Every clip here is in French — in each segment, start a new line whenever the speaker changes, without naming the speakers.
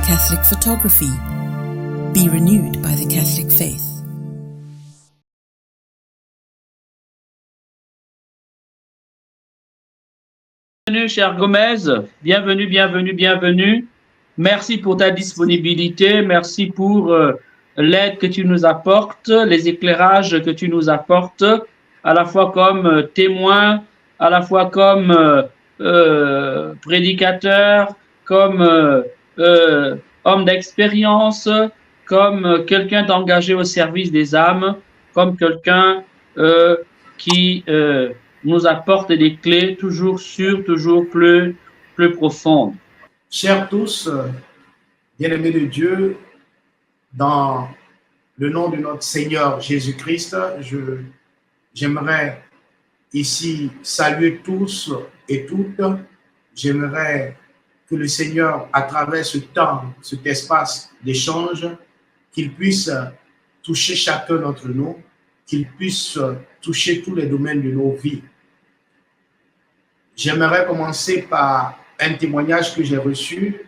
Catholic photography. Be renewed by the Catholic faith.
Bienvenue, cher Gomez. Bienvenue, bienvenue, bienvenue. Merci pour ta disponibilité. Merci pour l'aide que tu nous apportes, les éclairages que tu nous apportes, à la fois comme témoin, à la fois comme prédicateur, comme homme d'expérience, comme quelqu'un d'engagé au service des âmes, comme quelqu'un qui nous apporte des clés toujours sûres, toujours plus profondes.
Chers tous, bien-aimés de Dieu, dans le nom de notre Seigneur Jésus-Christ, j'aimerais ici saluer tous et toutes. J'aimerais que le Seigneur, à travers ce temps, cet espace d'échange, qu'il puisse toucher chacun d'entre nous, qu'il puisse toucher tous les domaines de nos vies. J'aimerais commencer par un témoignage que j'ai reçu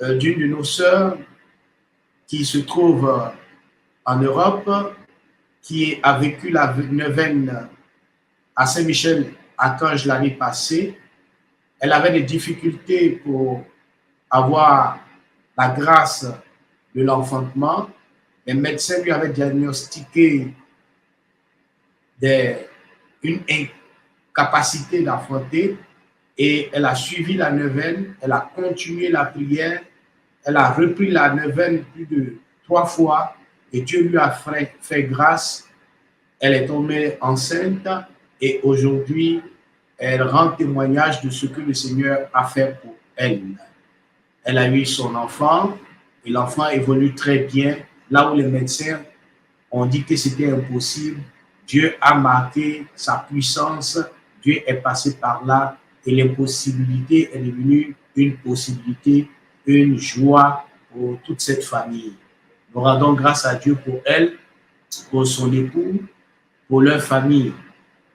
d'une de nos sœurs qui se trouve en Europe, qui a vécu la neuvaine à Saint-Michel-Archange l'année passée. Elle avait des difficultés pour avoir la grâce de l'enfantement. Les médecins lui avaient diagnostiqué une incapacité d'enfanter et elle a suivi la neuvaine, elle a continué la prière, elle a repris la neuvaine plus de 3 fois et Dieu lui a fait grâce. Elle est tombée enceinte et aujourd'hui, elle rend témoignage de ce que le Seigneur a fait pour elle. Elle a eu son enfant et l'enfant évolue très bien. Là où les médecins ont dit que c'était impossible, Dieu a marqué sa puissance, Dieu est passé par là et l'impossibilité est devenue une possibilité, une joie pour toute cette famille. Nous rendons grâce à Dieu pour elle, pour son époux, pour leur famille.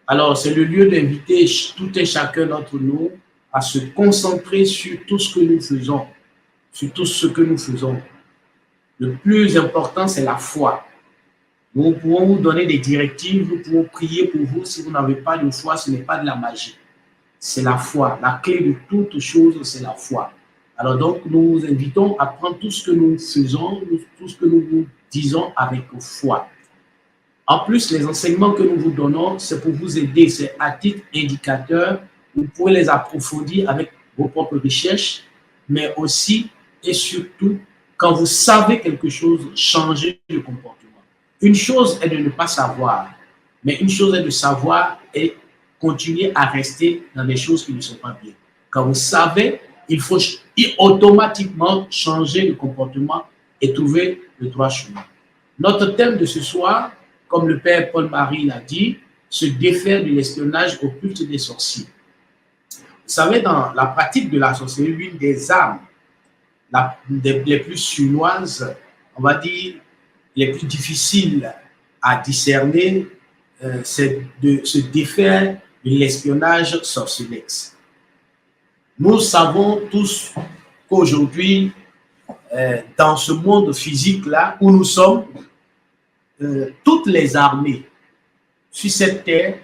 Alors, c'est le lieu d'inviter tout et chacun d'entre nous à se concentrer sur tout ce que nous faisons, sur tout ce que nous faisons. Le plus important, c'est la foi. Nous pouvons vous donner des directives, nous pouvons prier pour vous. Si vous n'avez pas de foi, ce n'est pas de la magie. C'est la foi. La clé de toute chose, c'est la foi. Alors donc, nous vous invitons à prendre tout ce que nous faisons, tout ce que nous vous disons avec foi. En plus, les enseignements que nous vous donnons, c'est pour vous aider. C'est à titre indicateur. Vous pouvez les approfondir avec vos propres recherches, mais aussi et surtout, quand vous savez quelque chose, changez de comportement. Une chose est de ne pas savoir, mais une chose est de savoir et continuer à rester dans des choses qui ne sont pas bien. Quand vous savez, il faut automatiquement changer de comportement et trouver le droit chemin. Notre thème de ce soir, comme le Père Paul-Marie l'a dit, se défaire de l'espionnage au culte des sorciers. Vous savez, dans la pratique de la sorcellerie, l'une des armes les plus chinoises, on va dire, les plus difficiles à discerner, c'est de se défaire de l'espionnage sorcellex. Nous savons tous qu'aujourd'hui, dans ce monde physique-là où nous sommes, toutes les armées sur cette terre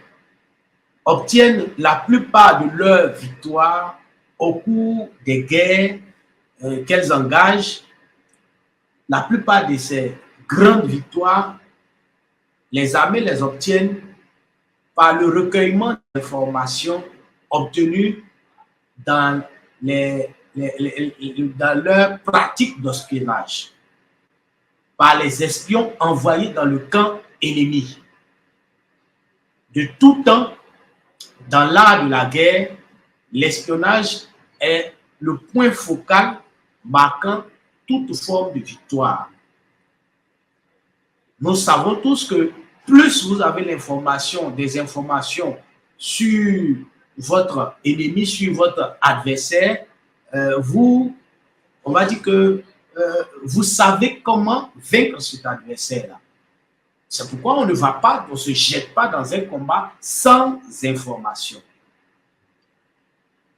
obtiennent la plupart de leurs victoires au cours des guerres qu'elles engagent. La plupart de ces grandes victoires, les armées les obtiennent par le recueillement d'informations obtenues dans leur pratique d'espionnage, par les espions envoyés dans le camp ennemi. De tout temps, dans l'art de la guerre, l'espionnage est le point focal marquant toute forme de victoire. Nous savons tous que plus vous avez des informations sur votre ennemi, sur votre adversaire, on va dire que vous savez comment vaincre cet adversaire-là. C'est pourquoi on ne se jette pas dans un combat sans information.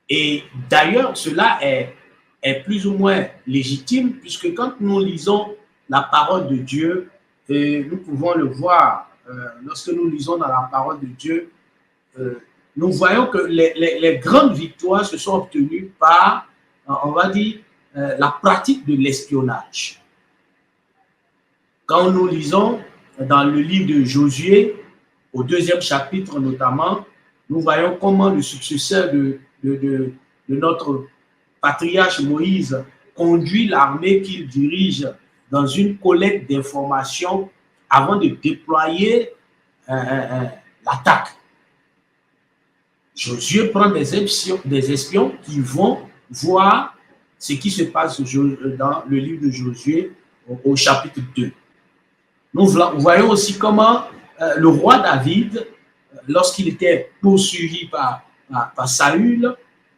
Et d'ailleurs, cela est est plus ou moins légitime, puisque quand nous lisons la parole de Dieu, et nous pouvons le voir, lorsque nous lisons dans la parole de Dieu, nous voyons que les grandes victoires se sont obtenues par, on va dire, la pratique de l'espionnage. Quand nous lisons dans le livre de Josué, au 2e chapitre notamment, nous voyons comment le successeur de notre patriarche Moïse conduit l'armée qu'il dirige dans une collecte d'informations avant de déployer l'attaque. Josué prend des espions qui vont voir ce qui se passe dans le livre de Josué au chapitre 2. Nous voyons aussi comment le roi David, lorsqu'il était poursuivi par Saül,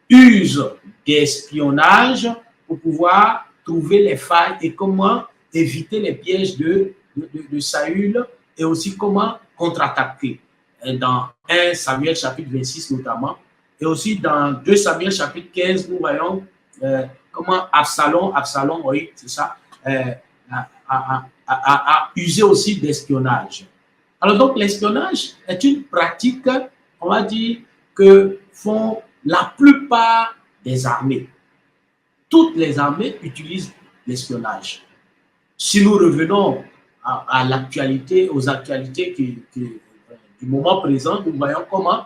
use d'espionnage pour pouvoir trouver les failles et comment éviter les pièges de Saül et aussi comment contre-attaquer. Dans 1 Samuel chapitre 26 notamment, et aussi dans 2 Samuel chapitre 15, nous voyons comment Absalom, oui, c'est ça, a usé aussi d'espionnage. Alors donc l'espionnage est une pratique, on va dire, que font la plupart des armées. Toutes les armées utilisent l'espionnage. Si nous revenons à l'actualité, aux actualités du moment présent, nous voyons comment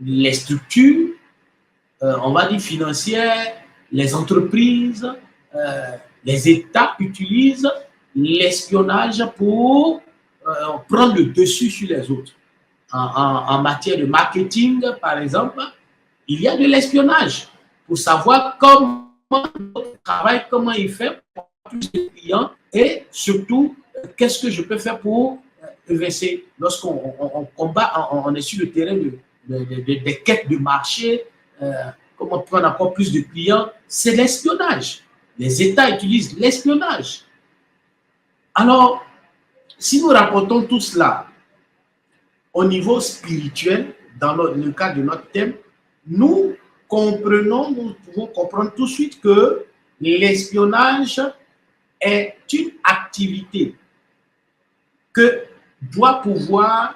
les structures, on va dire financières, les entreprises, les États utilisent l'espionnage pour prendre le dessus sur les autres. En matière de marketing, par exemple, il y a de l'espionnage pour savoir comment notre travail, comment il fait pour plus de clients et surtout, qu'est-ce que je peux faire pour investir. Lorsqu'on combat, on est sur le terrain des quêtes de marché, comment prendre encore plus de clients, c'est l'espionnage. Les États utilisent l'espionnage. Alors, si nous rapportons tout cela au niveau spirituel, dans le cadre de notre thème, nous pouvons comprendre tout de suite que l'espionnage est une activité que doit pouvoir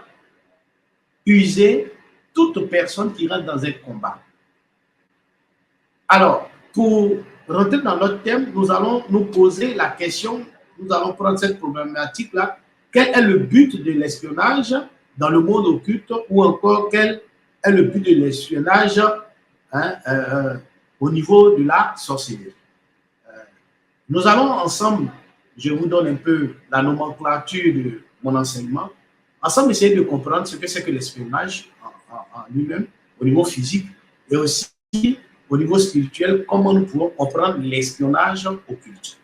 user toute personne qui rentre dans un combat. Alors, pour rentrer dans notre thème, nous allons nous poser la question, nous allons prendre cette problématique-là. Quel est le but de l'espionnage dans le monde occulte ou encore quel est le but de l'espionnage au niveau de la sorcellerie? Nous allons ensemble, je vous donne un peu la nomenclature de mon enseignement, ensemble essayer de comprendre ce que c'est que l'espionnage en lui-même, au niveau physique et aussi au niveau spirituel, comment nous pouvons comprendre l'espionnage occulte.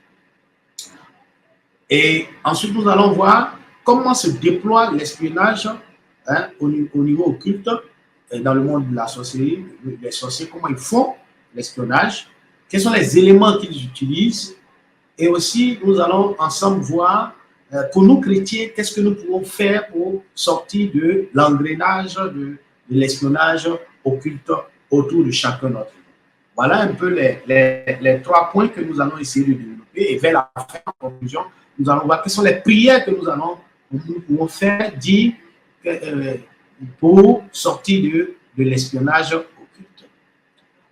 Et ensuite, nous allons voir comment se déploie l'espionnage au niveau occulte dans le monde de la sorcellerie, les sorciers, comment ils font l'espionnage, quels sont les éléments qu'ils utilisent. Et aussi, nous allons ensemble voir, pour nous chrétiens, qu'est-ce que nous pouvons faire pour sortir de l'engrenage de l'espionnage occulte autour de chacun d'entre nous. Voilà un peu les 3 points que nous allons essayer de développer. Et vers la fin, en conclusion, nous allons voir quelles sont les prières que nous pouvons faire, dire, pour sortir de l'espionnage occulte.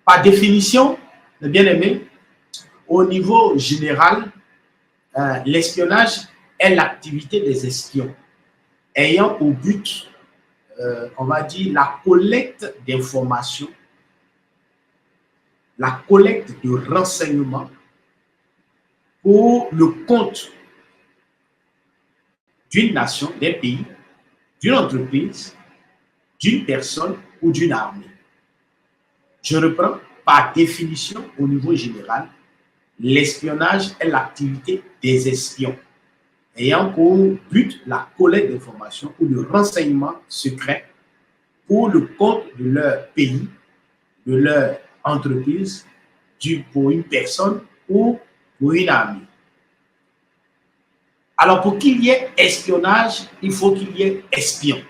Par définition, mes bien-aimés, au niveau général, l'espionnage est l'activité des espions ayant au but, on va dire, la collecte d'informations, la collecte de renseignements pour le compte d'une nation, d'un pays, d'une entreprise, d'une personne ou d'une armée. Je reprends, par définition, au niveau général, l'espionnage est l'activité des espions ayant pour but la collecte d'informations ou de renseignements secrets pour le compte de leur pays, de leur entreprise, pour une personne ou pour une armée. Alors, pour qu'il y ait espionnage, il faut qu'il y ait espion.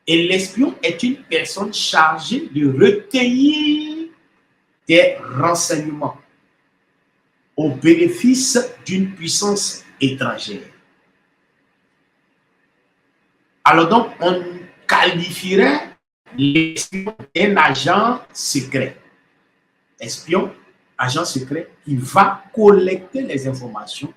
Et l'espion est une personne chargée de recueillir des renseignements au bénéfice d'une puissance étrangère. Alors donc, on qualifierait l'espion d'un agent secret. Espion, agent secret, qui va collecter les informations,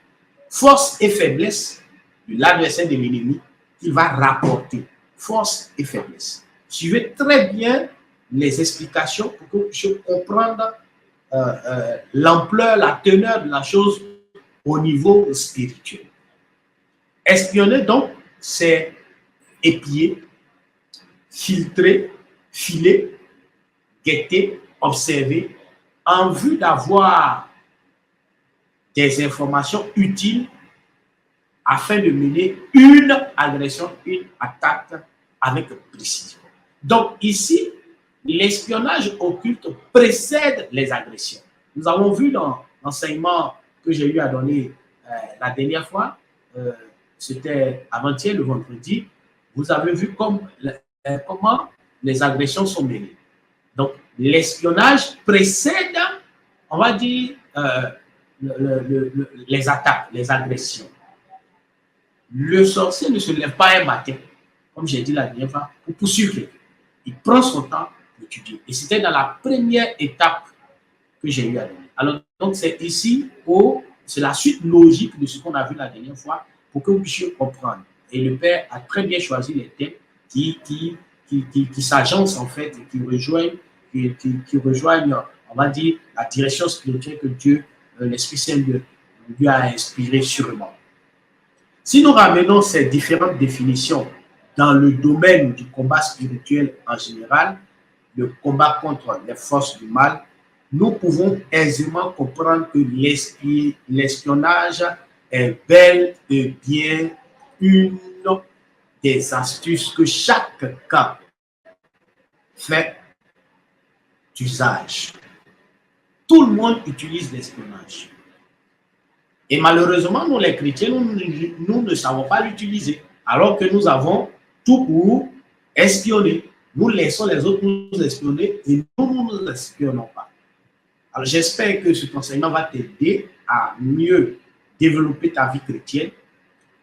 force et faiblesse de l'adversaire de l'ennemi, qu'il va rapporter, force et faiblesse. Suivez très bien les explications pour que vous puissiez comprendre l'ampleur, la teneur de la chose au niveau spirituel. Espionner, donc, c'est épier, filtrer, filer, guetter, observer, en vue d'avoir des informations utiles afin de mener une agression, une attaque avec précision. Donc ici, l'espionnage occulte précède les agressions. Nous avons vu dans l'enseignement que j'ai eu à donner la dernière fois, c'était avant-hier, le vendredi, vous avez vu comment les agressions sont menées. Donc, l'espionnage précède, on va dire, les attaques, les agressions. Le sorcier ne se lève pas un matin, comme j'ai dit la dernière fois, pour poursuivre quelqu'un. Il prend son temps pour étudier. Et c'était dans la première étape que j'ai eu à donner. Alors, donc, c'est ici où c'est la suite logique de ce qu'on a vu la dernière fois pour que vous puissiez comprendre. Et le Père a très bien choisi les thèmes qui s'agencent en fait, et qui rejoignent, on va dire, la direction spirituelle que Dieu, l'Esprit Saint, lui a inspiré sûrement. Si nous ramenons ces différentes définitions dans le domaine du combat spirituel en général, le combat contre les forces du mal, nous pouvons aisément comprendre que l'espionnage est bel et bien une des astuces que chaque camp fait d'usage. Tout le monde utilise l'espionnage. Et malheureusement, nous les chrétiens, nous ne savons pas l'utiliser. Alors que nous avons tout pour espionner. Nous laissons les autres nous espionner et nous ne nous espionnons pas. Alors j'espère que cet enseignement va t'aider à mieux développer ta vie chrétienne,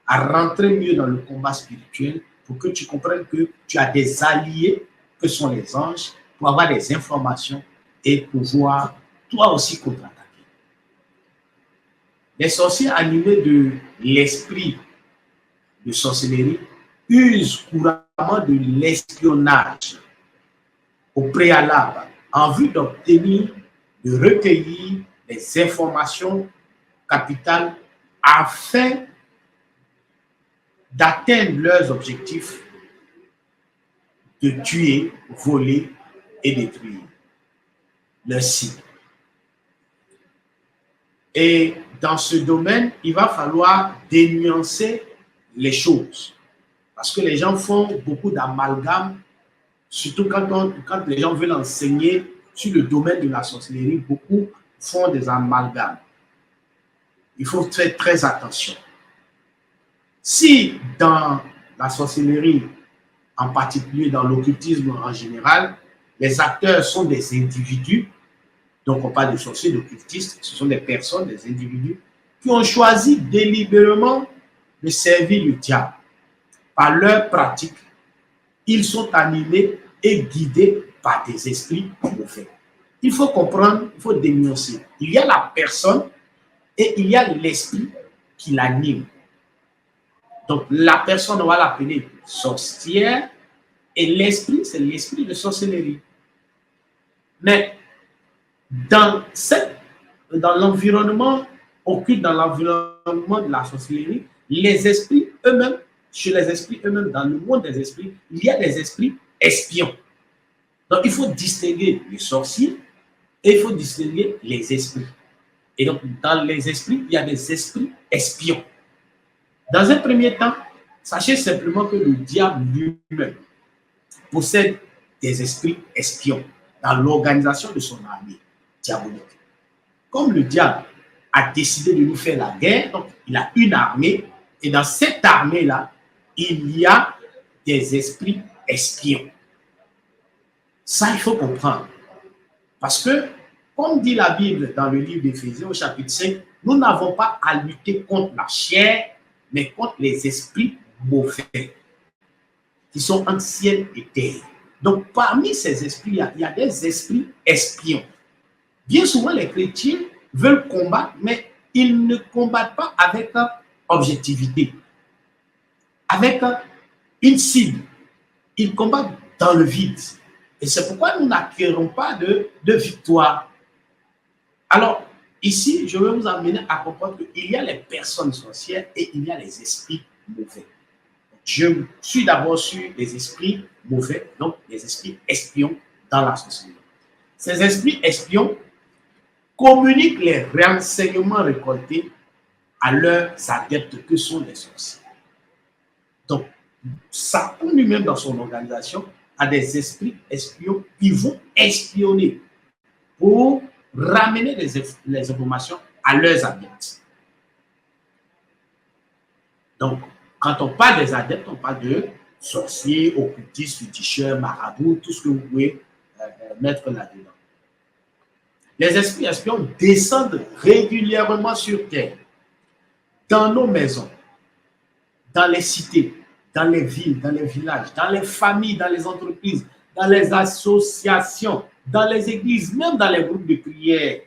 à rentrer mieux dans le combat spirituel pour que tu comprennes que tu as des alliés que sont les anges pour avoir des informations et pouvoir toi aussi contre-attaquer. Les sorciers animés de l'esprit de sorcellerie usent couramment de l'espionnage au préalable en vue d'obtenir, de recueillir des informations capitales afin d'atteindre leurs objectifs de tuer, voler et détruire leur cible. Et dans ce domaine, il va falloir dénuancer les choses. Parce que les gens font beaucoup d'amalgames, surtout quand les gens veulent enseigner sur le domaine de la sorcellerie, beaucoup font des amalgames. Il faut faire très attention. Si dans la sorcellerie, en particulier dans l'occultisme en général, les acteurs sont des individus, donc on parle de sorciers, d'occultistes, ce sont des personnes, des individus qui ont choisi délibérément de servir le diable. Par leur pratique, ils sont animés et guidés par des esprits mauvais. Il faut comprendre, il faut dénoncer. Il y a la personne et il y a l'esprit qui l'anime. Donc la personne, on va l'appeler sorcière et l'esprit, c'est l'esprit de sorcellerie. Mais dans l'environnement occulte, dans l'environnement de la sorcellerie, les esprits eux-mêmes, chez les esprits eux-mêmes, dans le monde des esprits, il y a des esprits espions. Donc il faut distinguer les sorciers et il faut distinguer les esprits. Et donc dans les esprits, il y a des esprits espions. Dans un premier temps, sachez simplement que le diable lui-même possède des esprits espions dans l'organisation de son armée diabolique. Comme le diable a décidé de nous faire la guerre, donc il a une armée, et dans cette armée-là, il y a des esprits espions. Ça, il faut comprendre. Parce que, comme dit la Bible dans le livre d'Éphésiens, au chapitre 5, nous n'avons pas à lutter contre la chair, mais contre les esprits mauvais qui sont entre ciel et terre. Donc, parmi ces esprits, il y a des esprits espions. Bien souvent, les chrétiens veulent combattre, mais ils ne combattent pas avec objectivité, avec une cible. Ils combattent dans le vide. Et c'est pourquoi nous n'acquérons pas de victoire. Alors, ici, je vais vous amener à comprendre qu'il y a les personnes sorcières et il y a les esprits mauvais. Je suis d'abord sur les esprits mauvais, donc les esprits espions dans la société. Ces esprits espions communiquent les renseignements récoltés à leurs adeptes que sont les sorciers. Donc, Satan lui-même dans son organisation a des esprits espions qui vont espionner pour ramener les informations à leurs adeptes. Donc, quand on parle des adeptes, on parle de sorciers, occultistes, féticheurs, marabouts, tout ce que vous pouvez mettre là-dedans. Les esprits espions descendent régulièrement sur terre, dans nos maisons, dans les cités, dans les villes, dans les villages, dans les familles, dans les entreprises, dans les associations, dans les églises, même dans les groupes de prière,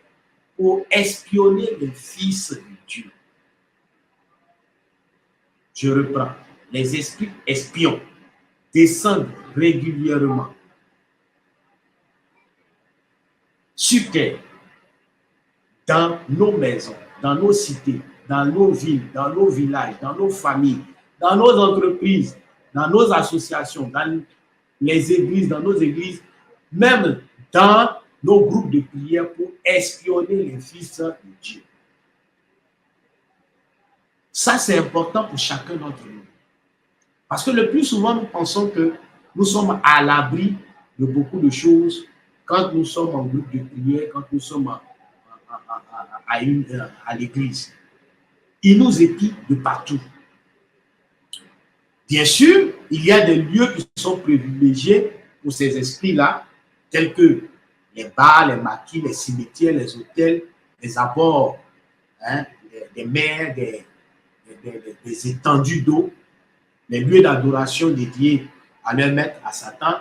pour espionner les fils de Dieu. Je reprends. Les esprits espions descendent régulièrement sur terre, dans nos maisons, dans nos cités, dans nos villes, dans nos villages, dans nos familles, dans nos entreprises, dans nos associations, dans les églises, dans nos églises, même dans nos groupes de prière pour espionner les fils de Dieu. Ça, c'est important pour chacun d'entre nous. Parce que le plus souvent, nous pensons que nous sommes à l'abri de beaucoup de choses quand nous sommes en groupe de prière, quand nous sommes à l'église. Ils nous épient de partout. Bien sûr, il y a des lieux qui sont privilégiés pour ces esprits-là, tels que les bars, les maquis, les cimetières, les hôtels, les abords, des mers, des étendues d'eau, les lieux d'adoration dédiés à leur maître, à Satan,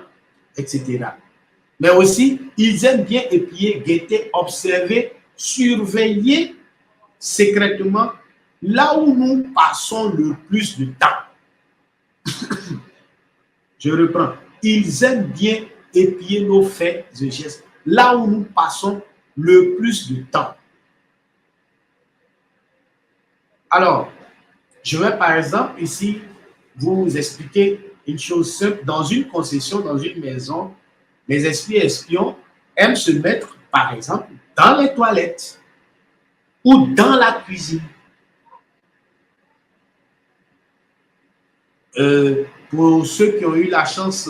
etc. Mais aussi, ils aiment bien épier, guetter, observer, surveiller secrètement là où nous passons le plus de temps. Je reprends. Ils aiment bien épier nos faits et gestes là où nous passons le plus de temps. Alors, je vais par exemple ici vous expliquer une chose simple. Dans une concession, dans une maison, les esprits espions aiment se mettre, par exemple, dans les toilettes ou dans la cuisine. Pour ceux qui ont eu la chance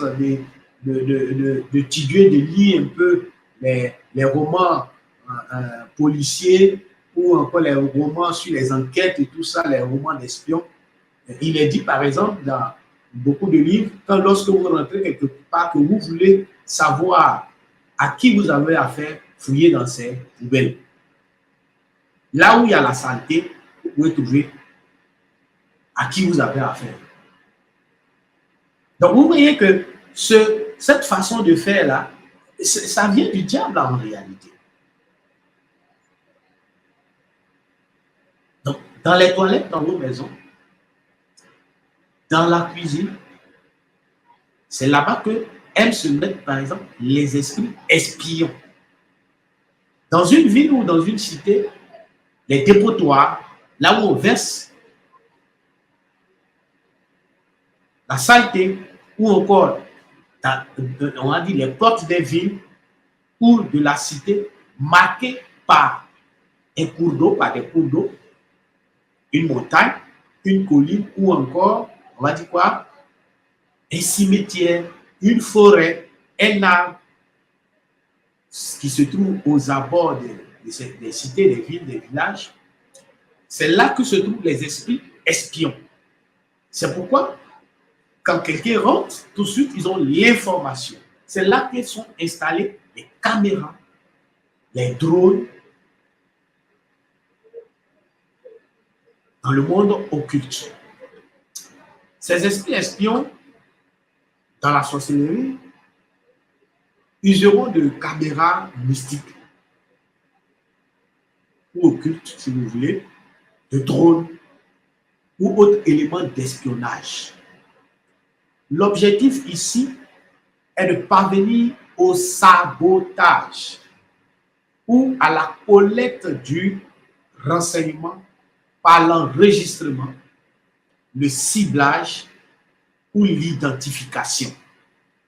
d'étudier, de lire un peu les romans policiers ou encore les romans sur les enquêtes et tout ça, les romans d'espions, il est dit par exemple dans beaucoup de livres, quand lorsque vous rentrez quelque part, que vous voulez savoir à qui vous avez affaire, fouillez dans ces poubelles. Là où il y a la saleté, vous pouvez trouver à qui vous avez affaire. Donc, vous voyez que cette façon de faire là, ça vient du diable en réalité. Donc, dans les toilettes, dans vos maisons, dans la cuisine, c'est là-bas que aiment se mettre, par exemple, les esprits espions. Dans une ville ou dans une cité, les dépotoirs, là où on verse la saleté, ou encore, on a dit les portes des villes ou de la cité marquées par un cours d'eau, par des cours d'eau, une montagne, une colline ou encore, on va dire quoi, un cimetière, une forêt, un arbre qui se trouve aux abords des cités, des villes, des villages. C'est là que se trouvent les esprits espions. C'est pourquoi quand quelqu'un rentre, tout de suite, ils ont l'information. C'est là que sont installées les caméras, les drones, dans le monde occulte. Ces esprits espions, dans la sorcellerie, useront de caméras mystiques ou occultes, si vous voulez, de drones ou autres éléments d'espionnage. L'objectif ici est de parvenir au sabotage ou à la collecte du renseignement par l'enregistrement, le ciblage ou l'identification.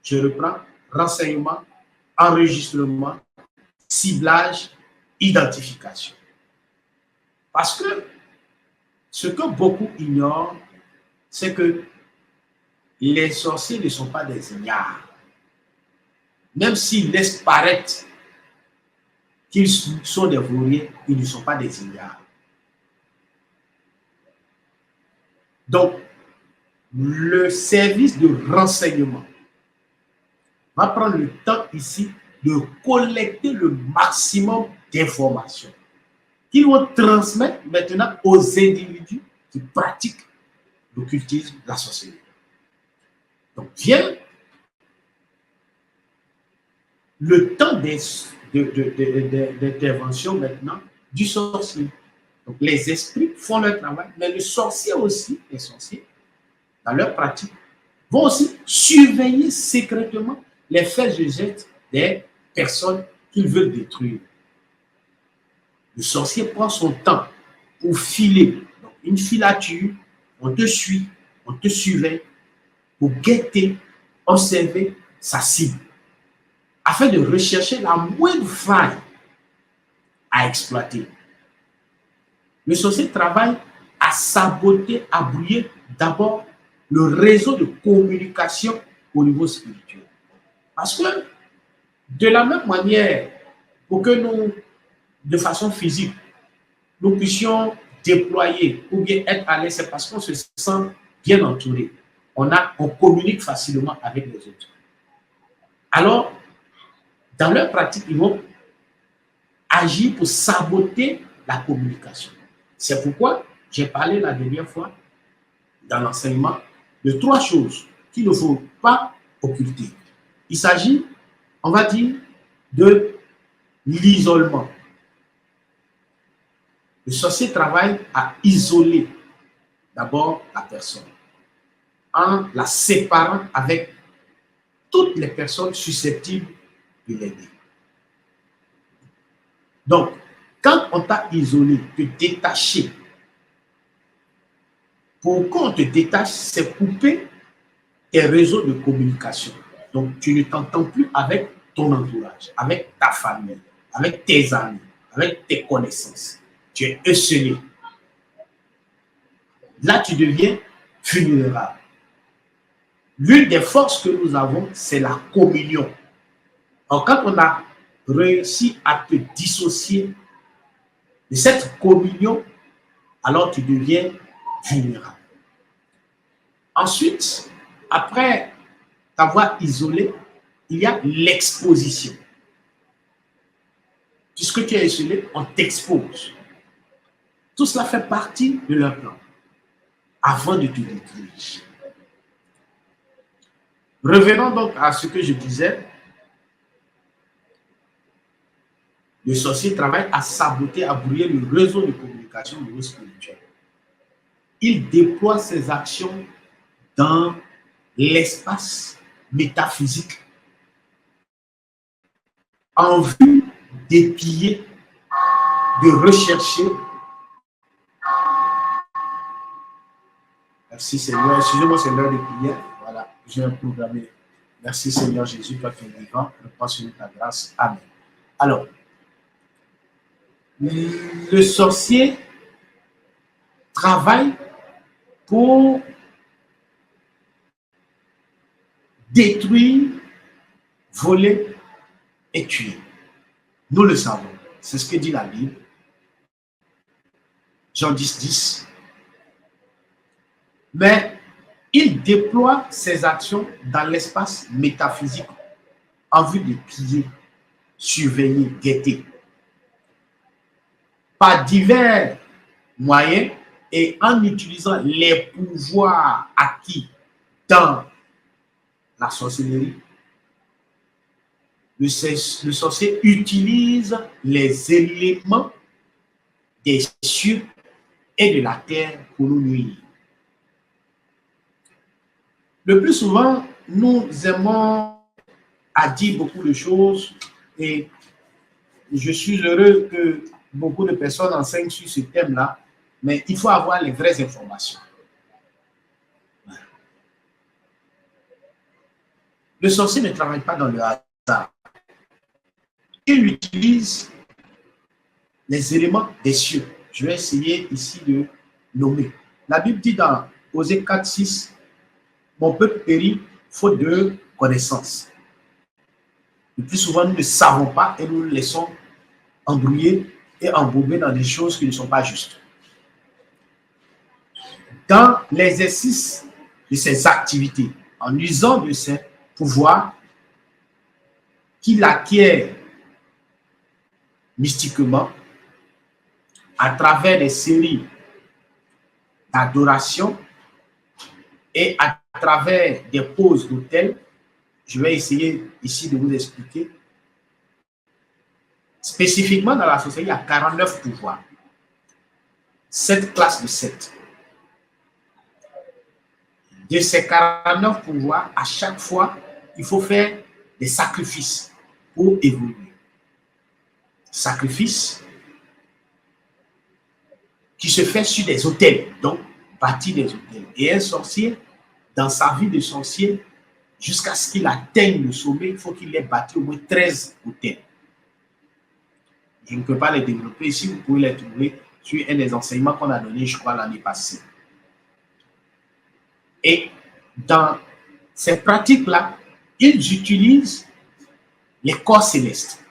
Je reprends, renseignement, enregistrement, ciblage, identification. Parce que ce que beaucoup ignorent, c'est que les sorciers ne sont pas des ignares. Même s'ils laissent paraître qu'ils sont des vauriens, ils ne sont pas des ignares. Donc, le service de renseignement va prendre le temps ici de collecter le maximum d'informations qu'ils vont transmettre maintenant aux individus qui pratiquent l'occultisme, la sorcellerie. Donc, vient le temps d'intervention maintenant du sorcier. Donc, les esprits font leur travail, mais le sorcier aussi, les sorciers, dans leur pratique, vont aussi surveiller secrètement les faits et gestes des personnes qu'ils veulent détruire. Le sorcier prend son temps pour filer. Donc, une filature, on te suit, on te surveille pour guetter, observer sa cible, afin de rechercher la moindre faille à exploiter. Le sorcier travaille à saboter, à brouiller d'abord le réseau de communication au niveau spirituel. Parce que de la même manière, pour que nous, de façon physique, nous puissions déployer ou bien être à l'aise, c'est parce qu'on se sent bien entouré. On communique facilement avec les autres. Alors, dans leur pratique, ils vont agir pour saboter la communication. C'est pourquoi j'ai parlé la dernière fois dans l'enseignement de 3 choses qu'il ne faut pas occulter. Il s'agit, on va dire, de l'isolement. Le sorcier travaille à isoler d'abord la personne en la séparant avec toutes les personnes susceptibles de l'aider. Donc, quand on t'a isolé, te détacher, pour qu'on te détache, c'est couper tes réseaux de communication. Donc, tu ne t'entends plus avec ton entourage, avec ta famille, avec tes amis, avec tes connaissances. Tu es esselé. Là, tu deviens vulnérable. L'une des forces que nous avons, c'est la communion. Alors, quand on a réussi à te dissocier de cette communion, alors tu deviens vulnérable. Ensuite, après t'avoir isolé, il y a l'exposition. Puisque tu es isolé, on t'expose. Tout cela fait partie de leur plan avant de te détruire. Revenons donc à ce que je disais. Le sorcier travaille à saboter, à brouiller le réseau de communication au niveau spirituel. Il déploie ses actions dans l'espace métaphysique en vue d'épier, de rechercher. Merci Seigneur. Excusez-moi, c'est l'heure de prière. Voilà, j'ai programmé. Merci Seigneur Jésus, toi qui es vivant. Reprends sur ta grâce. Amen. Alors, le sorcier travaille pour détruire, voler et tuer. Nous le savons. C'est ce que dit la Bible. Jean 10, 10. Mais il déploie ses actions dans l'espace métaphysique en vue de piller, surveiller, guetter. Par divers moyens et en utilisant les pouvoirs acquis dans la sorcellerie, le sorcier utilise les éléments des cieux et de la terre pour nous nuire. Le plus souvent, nous aimons à dire beaucoup de choses et je suis heureux que beaucoup de personnes enseignent sur ce thème-là, mais il faut avoir les vraies informations. Le sorcier ne travaille pas dans le hasard. Il utilise les éléments des cieux. Je vais essayer ici de nommer. La Bible dit dans Osée 4, 6, « Mon peuple périt faute de connaissance ». Le plus souvent, nous ne savons pas et nous nous laissons embrouiller et embourbés dans des choses qui ne sont pas justes. Dans l'exercice de ces activités, en usant de ces pouvoirs qu'il acquiert mystiquement à travers des séries d'adoration et à travers des poses d'autel, je vais essayer ici de vous expliquer. Spécifiquement dans la société, il y a 49 pouvoirs. 7 classes de 7. De ces 49 pouvoirs, à chaque fois, il faut faire des sacrifices pour évoluer. Sacrifices qui se fait sur des autels, donc bâtir des autels. Et un sorcier, dans sa vie de sorcier, jusqu'à ce qu'il atteigne le sommet, il faut qu'il ait bâti au moins 13 autels. Je ne peux pas les développer ici, vous pouvez les trouver sur un des enseignements qu'on a donné, je crois, l'année passée. Et dans ces pratiques-là, ils utilisent les corps célestes,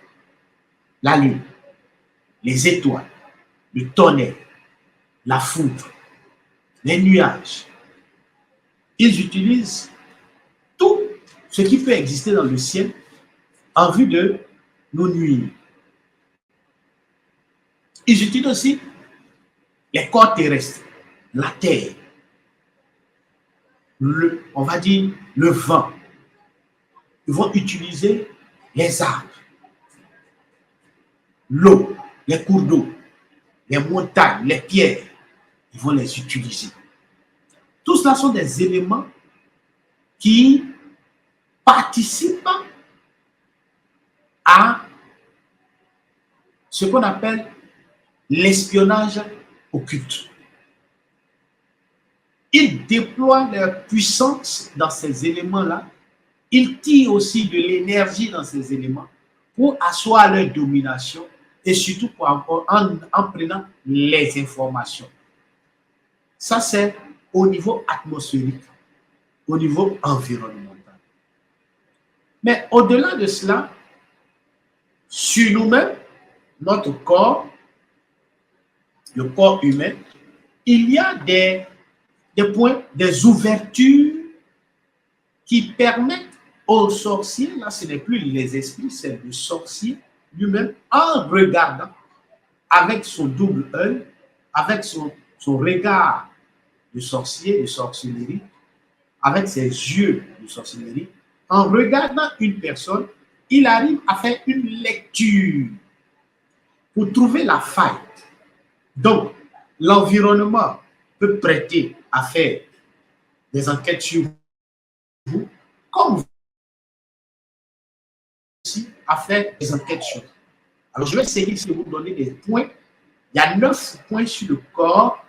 la lune, les étoiles, le tonnerre, la foudre, les nuages. Ils utilisent tout ce qui peut exister dans le ciel en vue de nous nuire. Ils utilisent aussi les corps terrestres, la terre, on va dire le vent. Ils vont utiliser les arbres, l'eau, les cours d'eau, les montagnes, les pierres. Ils vont les utiliser. Tout cela sont des éléments qui participent à ce qu'on appelle l'espionnage occulte. Ils déploient leur puissance dans ces éléments-là. Ils tirent aussi de l'énergie dans ces éléments pour asseoir leur domination et surtout en prenant les informations. Ça, c'est au niveau atmosphérique, au niveau environnemental. Mais au-delà de cela, sur nous-mêmes, notre corps, le corps humain, il y a des points, des ouvertures qui permettent aux sorciers, là ce n'est plus les esprits, c'est le sorcier lui-même, en regardant avec son double œil, avec son regard de sorcier, de sorcellerie, avec ses yeux de sorcellerie, en regardant une personne, il arrive à faire une lecture pour trouver la faille. Donc, l'environnement peut prêter à faire des enquêtes sur vous, comme vous aussi à faire des enquêtes sur vous. Alors, je vais essayer ici de vous donner des points. Il y a 9 points sur le corps.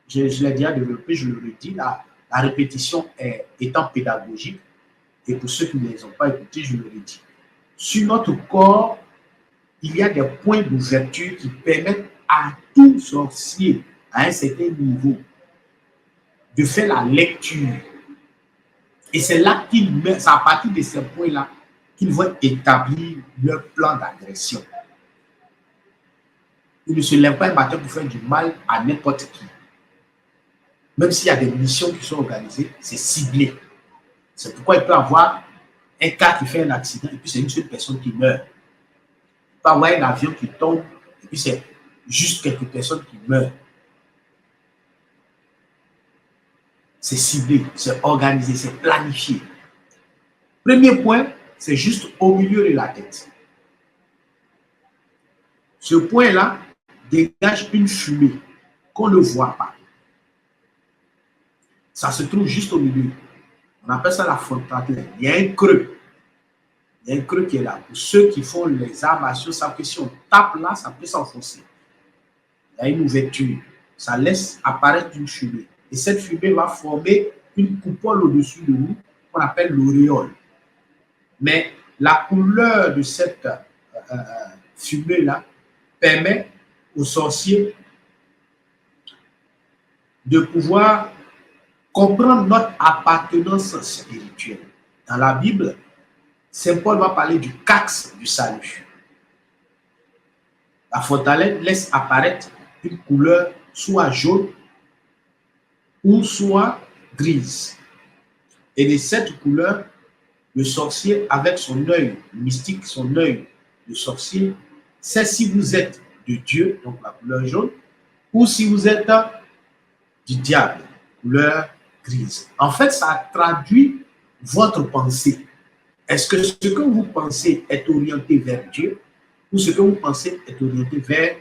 Je l'ai déjà développé, je le redis. La répétition étant pédagogique. Et pour ceux qui ne les ont pas écoutés, je le redis. Sur notre corps, il y a des points d'ouverture qui permettent à tout sorcier, à un certain niveau, de faire la lecture. Et c'est là c'est à partir de ces points-là qu'ils vont établir leur plan d'agression. Ils ne se lèvent pas un matin pour faire du mal à n'importe qui. Même s'il y a des missions qui sont organisées, c'est ciblé. C'est pourquoi il peut y avoir un cas qui fait un accident et puis c'est une seule personne qui meurt. Il peut y avoir un avion qui tombe et puis c'est juste quelques personnes qui meurent. c'est ciblé, c'est organisé, c'est planifié. Premier point, c'est juste au milieu de la tête. Ce point-là dégage une fumée qu'on ne voit pas. Ça se trouve juste au milieu. On appelle ça la frontale. Il y a un creux. Il y a un creux qui est là. Pour ceux qui font les arts martiaux, savent que si on tape là, ça peut s'enfoncer. Il y a une ouverture. Ça laisse apparaître une fumée. Et cette fumée va former une coupole au-dessus de nous qu'on appelle l'auréole. Mais la couleur de cette fumée-là permet aux sorciers de pouvoir comprendre notre appartenance spirituelle. Dans la Bible, Saint Paul va parler du cax du salut. La frontale laisse apparaître une couleur soit jaune ou soit grise. Et de cette couleur, le sorcier, avec son œil mystique, son œil de sorcier, sait si vous êtes de Dieu, donc la couleur jaune, ou si vous êtes du diable, couleur grise. En fait, ça traduit votre pensée. Est-ce que ce que vous pensez est orienté vers Dieu ou ce que vous pensez est orienté vers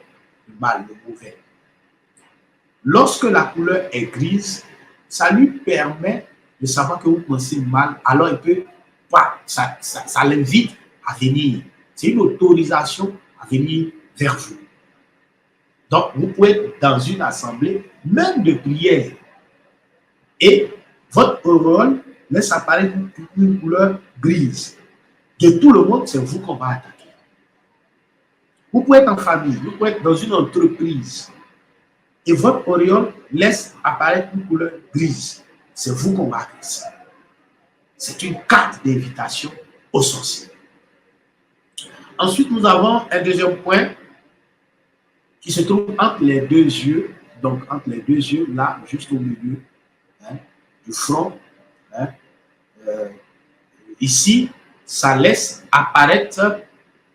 le mal, le mauvais? Lorsque la couleur est grise, ça lui permet de savoir que vous pensez mal, alors il peut pas, ça l'invite à venir. C'est une autorisation à venir vers vous. Donc, vous pouvez être dans une assemblée, même de prière, et votre auréole laisse apparaître une couleur grise. De tout le monde, c'est vous qu'on va attaquer. Vous pouvez être en famille, vous pouvez être dans une entreprise, et votre auréole laisse apparaître une couleur grise. C'est vous qu'on va agresser. C'est une carte d'invitation aux sorciers. Ensuite, nous avons un deuxième point qui se trouve entre les deux yeux, donc entre les deux yeux, là, juste au milieu du front. Ici, ça laisse apparaître,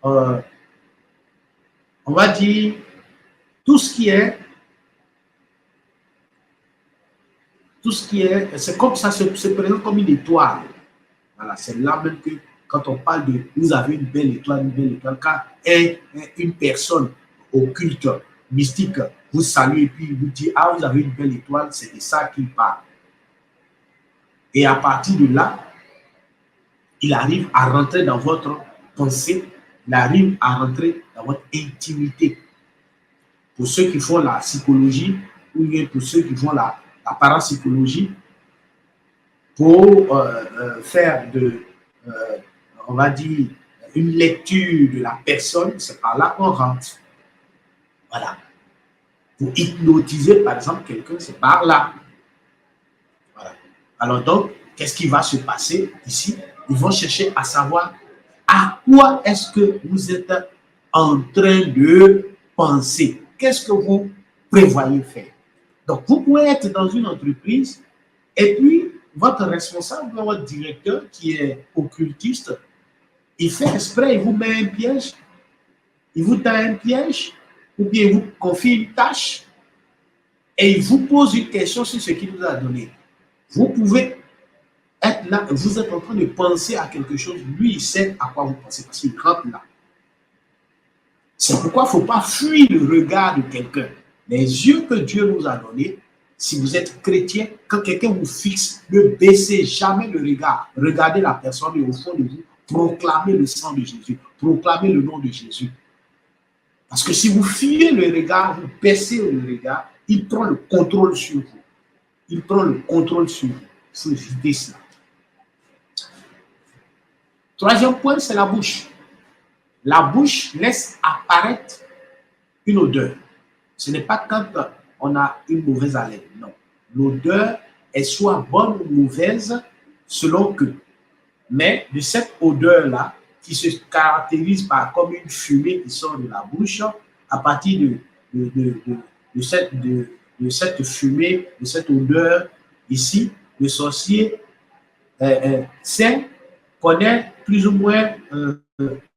on va dire, tout ce qui est, c'est comme ça, se présente comme une étoile. Voilà, c'est là même que quand on parle de vous avez une belle étoile, quand une personne occulte, mystique, vous salue et puis vous dit ah, vous avez une belle étoile, c'est de ça qu'il parle. Et à partir de là, il arrive à rentrer dans votre pensée, il arrive à rentrer dans votre intimité. Pour ceux qui font la psychologie, ou bien pour ceux qui font la parapsychologie, pour faire on va dire, une lecture de la personne, c'est par là qu'on rentre. Voilà. Pour hypnotiser, par exemple, quelqu'un, c'est par là. Voilà. Alors donc, qu'est-ce qui va se passer ici? Ils vont chercher à savoir à quoi est-ce que vous êtes en train de penser. Qu'est-ce que vous prévoyez faire? Donc, vous pouvez être dans une entreprise et puis votre responsable, votre directeur qui est occultiste, il fait exprès, il vous met un piège, il vous tend un piège, ou bien il vous confie une tâche et il vous pose une question sur ce qu'il vous a donné. Vous pouvez être là, vous êtes en train de penser à quelque chose, lui il sait à quoi vous pensez parce qu'il rentre là. C'est pourquoi il ne faut pas fuir le regard de quelqu'un. Les yeux que Dieu nous a donnés, si vous êtes chrétien, quand quelqu'un vous fixe, ne baissez jamais le regard. Regardez la personne et au fond de vous, proclamez le sang de Jésus, proclamez le nom de Jésus. Parce que si vous fuyez le regard, vous baissez le regard, il prend le contrôle sur vous. Il prend le contrôle sur vous. Il faut éviter cela. Troisième point, c'est la bouche. La bouche laisse apparaître une odeur. Ce n'est pas quand on a une mauvaise haleine, non. L'odeur est soit bonne ou mauvaise selon que. Mais de cette odeur-là, qui se caractérise par comme une fumée qui sort de la bouche, à partir de cette fumée, de cette odeur ici, le sorcier connaît plus ou moins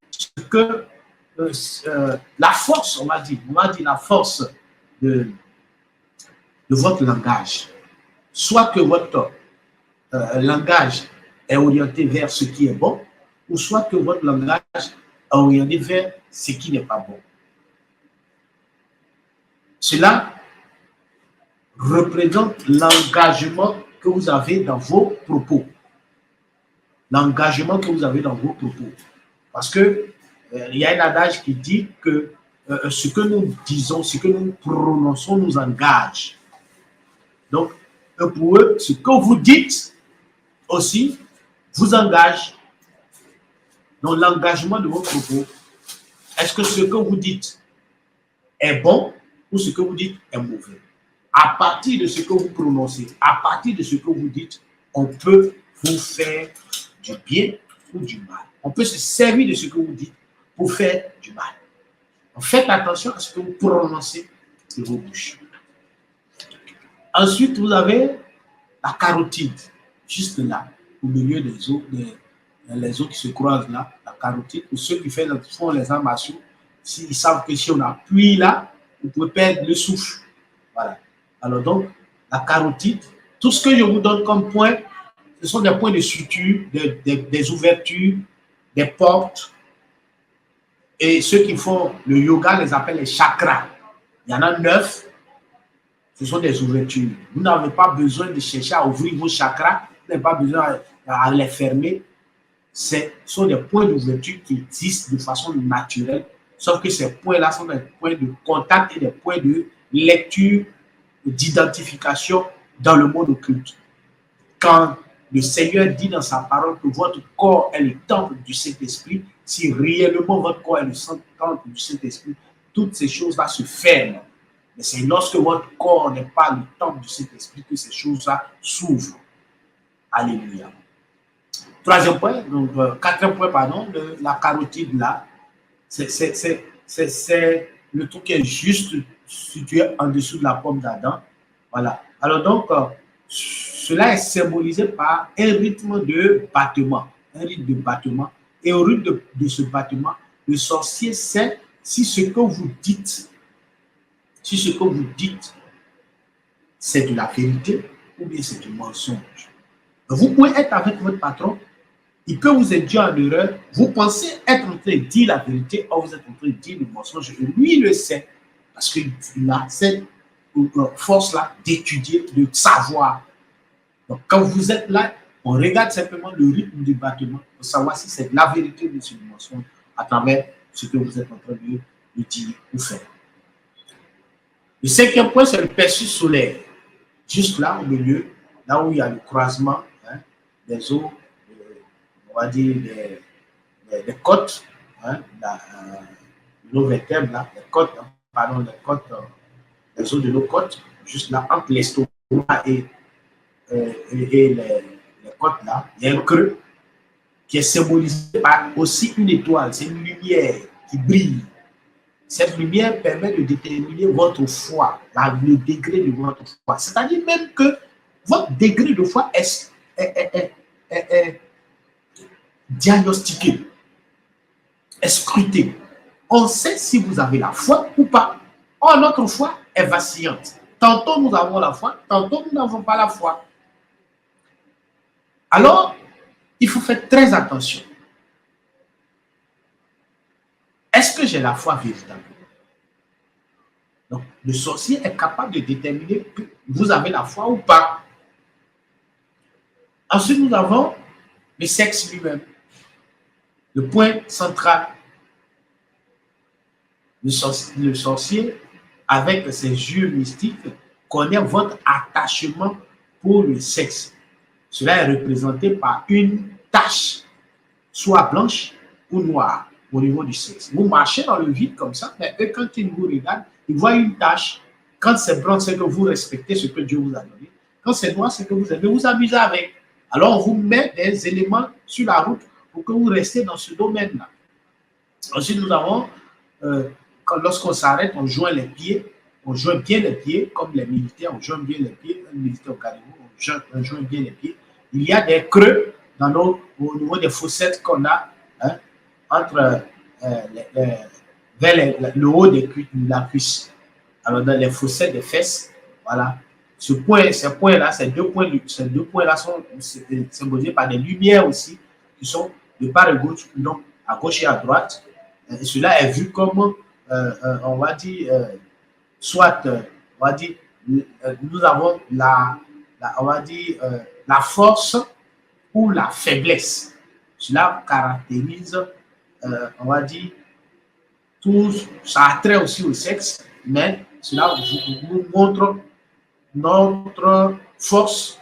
ce que la force, on va dire la force de votre langage. soit que votre langage est orienté vers ce qui est bon, ou soit que votre langage est orienté vers ce qui n'est pas bon. Cela représente l'engagement que vous avez dans vos propos. L'engagement que vous avez dans vos propos. Parce que il y a un adage qui dit que ce que nous disons, ce que nous prononçons nous engage. Donc, pour eux, ce que vous dites aussi vous engage. Donc, l'engagement de vos propos, est-ce que ce que vous dites est bon ou ce que vous dites est mauvais? À partir de ce que vous prononcez, à partir de ce que vous dites, on peut vous faire du bien ou du mal. On peut se servir de ce que vous dites pour faire du mal. Donc, faites attention à ce que vous prononcez de vos bouches. Ensuite, vous avez la carotide, juste là, au milieu des os, les os qui se croisent là, la carotide. Pour ceux qui font les arts martiaux, ils savent que si on appuie là, vous pouvez perdre le souffle. Voilà. Alors donc, la carotide, tout ce que je vous donne comme point, ce sont des points de suture, des ouvertures, des portes. Et ceux qui font le yoga les appellent les chakras. Il y en a 9. Ce sont des ouvertures. Vous n'avez pas besoin de chercher à ouvrir vos chakras. Vous n'avez pas besoin à les fermer. Ce sont des points d'ouverture qui existent de façon naturelle. Sauf que ces points-là sont des points de contact et des points de lecture, d'identification dans le monde occulte. Quand le Seigneur dit dans sa parole que votre corps est le temple du Saint-Esprit, si réellement votre corps est le temple du Saint-Esprit, toutes ces choses-là se ferment. Mais c'est lorsque votre corps n'est pas le temple du Saint-Esprit que ces choses-là s'ouvrent. Alléluia. Troisième point, donc quatrième point, pardon, la carotide là, c'est le truc qui est juste situé en dessous de la pomme d'Adam. Voilà. Alors donc, cela est symbolisé par un rythme de battement. Un rythme de battement. Et au rythme de ce battement, le sorcier sait si ce que vous dites, c'est de la vérité ou bien c'est du mensonge. Vous pouvez être avec votre patron, il peut vous induire en erreur. Vous pensez être en train de dire la vérité, or vous êtes en train de dire le mensonge. Et lui, il le sait, parce qu'il a cette force-là d'étudier, de savoir. Donc, quand vous êtes là, on regarde simplement le rythme du battement pour savoir si c'est la vérité ou si c'est le mensonge à travers ce que vous êtes en train de dire ou faire. Le cinquième point, c'est le plexus solaire. Juste là, au milieu, là où il y a le croisement des os, on va dire des côtes, nos vertèbres, là, les côtes, pardon, les côtes, les os de nos côtes, juste là, entre l'estomac et les côtes là, il y a un creux qui est symbolisé par aussi une étoile, c'est une lumière qui brille. Cette lumière permet de déterminer votre foi, le degré de votre foi. C'est-à-dire même que votre degré de foi est diagnostiqué, est scruté. On sait si vous avez la foi ou pas. Or, notre foi est vacillante. Tantôt nous avons la foi, tantôt nous n'avons pas la foi. Alors, il faut faire très attention. Est-ce que j'ai la foi véritablement? Donc, le sorcier est capable de déterminer que vous avez la foi ou pas. Ensuite, nous avons le sexe lui-même. Le point central. Le sorcier, avec ses yeux mystiques, connaît votre attachement pour le sexe. Cela est représenté par une tache, soit blanche ou noire, au niveau du sexe. Vous marchez dans le vide comme ça, mais eux, quand ils vous regardent, ils voient une tache. Quand c'est blanc, c'est que vous respectez ce que Dieu vous a donné. Quand c'est noir, c'est que vous aimez vous amuser avec. Alors, on vous met des éléments sur la route pour que vous restiez dans ce domaine-là. Ensuite, nous avons, lorsqu'on s'arrête, on joint les pieds. On joint bien les pieds, comme les militaires, on joint bien les pieds. Un militaire au Cameroun, on joint bien les pieds. Il y a des creux au niveau des fossettes qu'on a, entre vers le haut de la cuisse. Alors, dans les fossettes des fesses, voilà, ces points-là, ces deux points-là sont symbolisés par des lumières aussi qui sont de part et d'autre, donc à gauche et à droite. Et cela est vu comme, on va dire, soit, on va dire, nous avons on va dire, la force ou la faiblesse. Cela caractérise, on va dire, tout, ça a trait aussi au sexe, mais cela nous montre notre force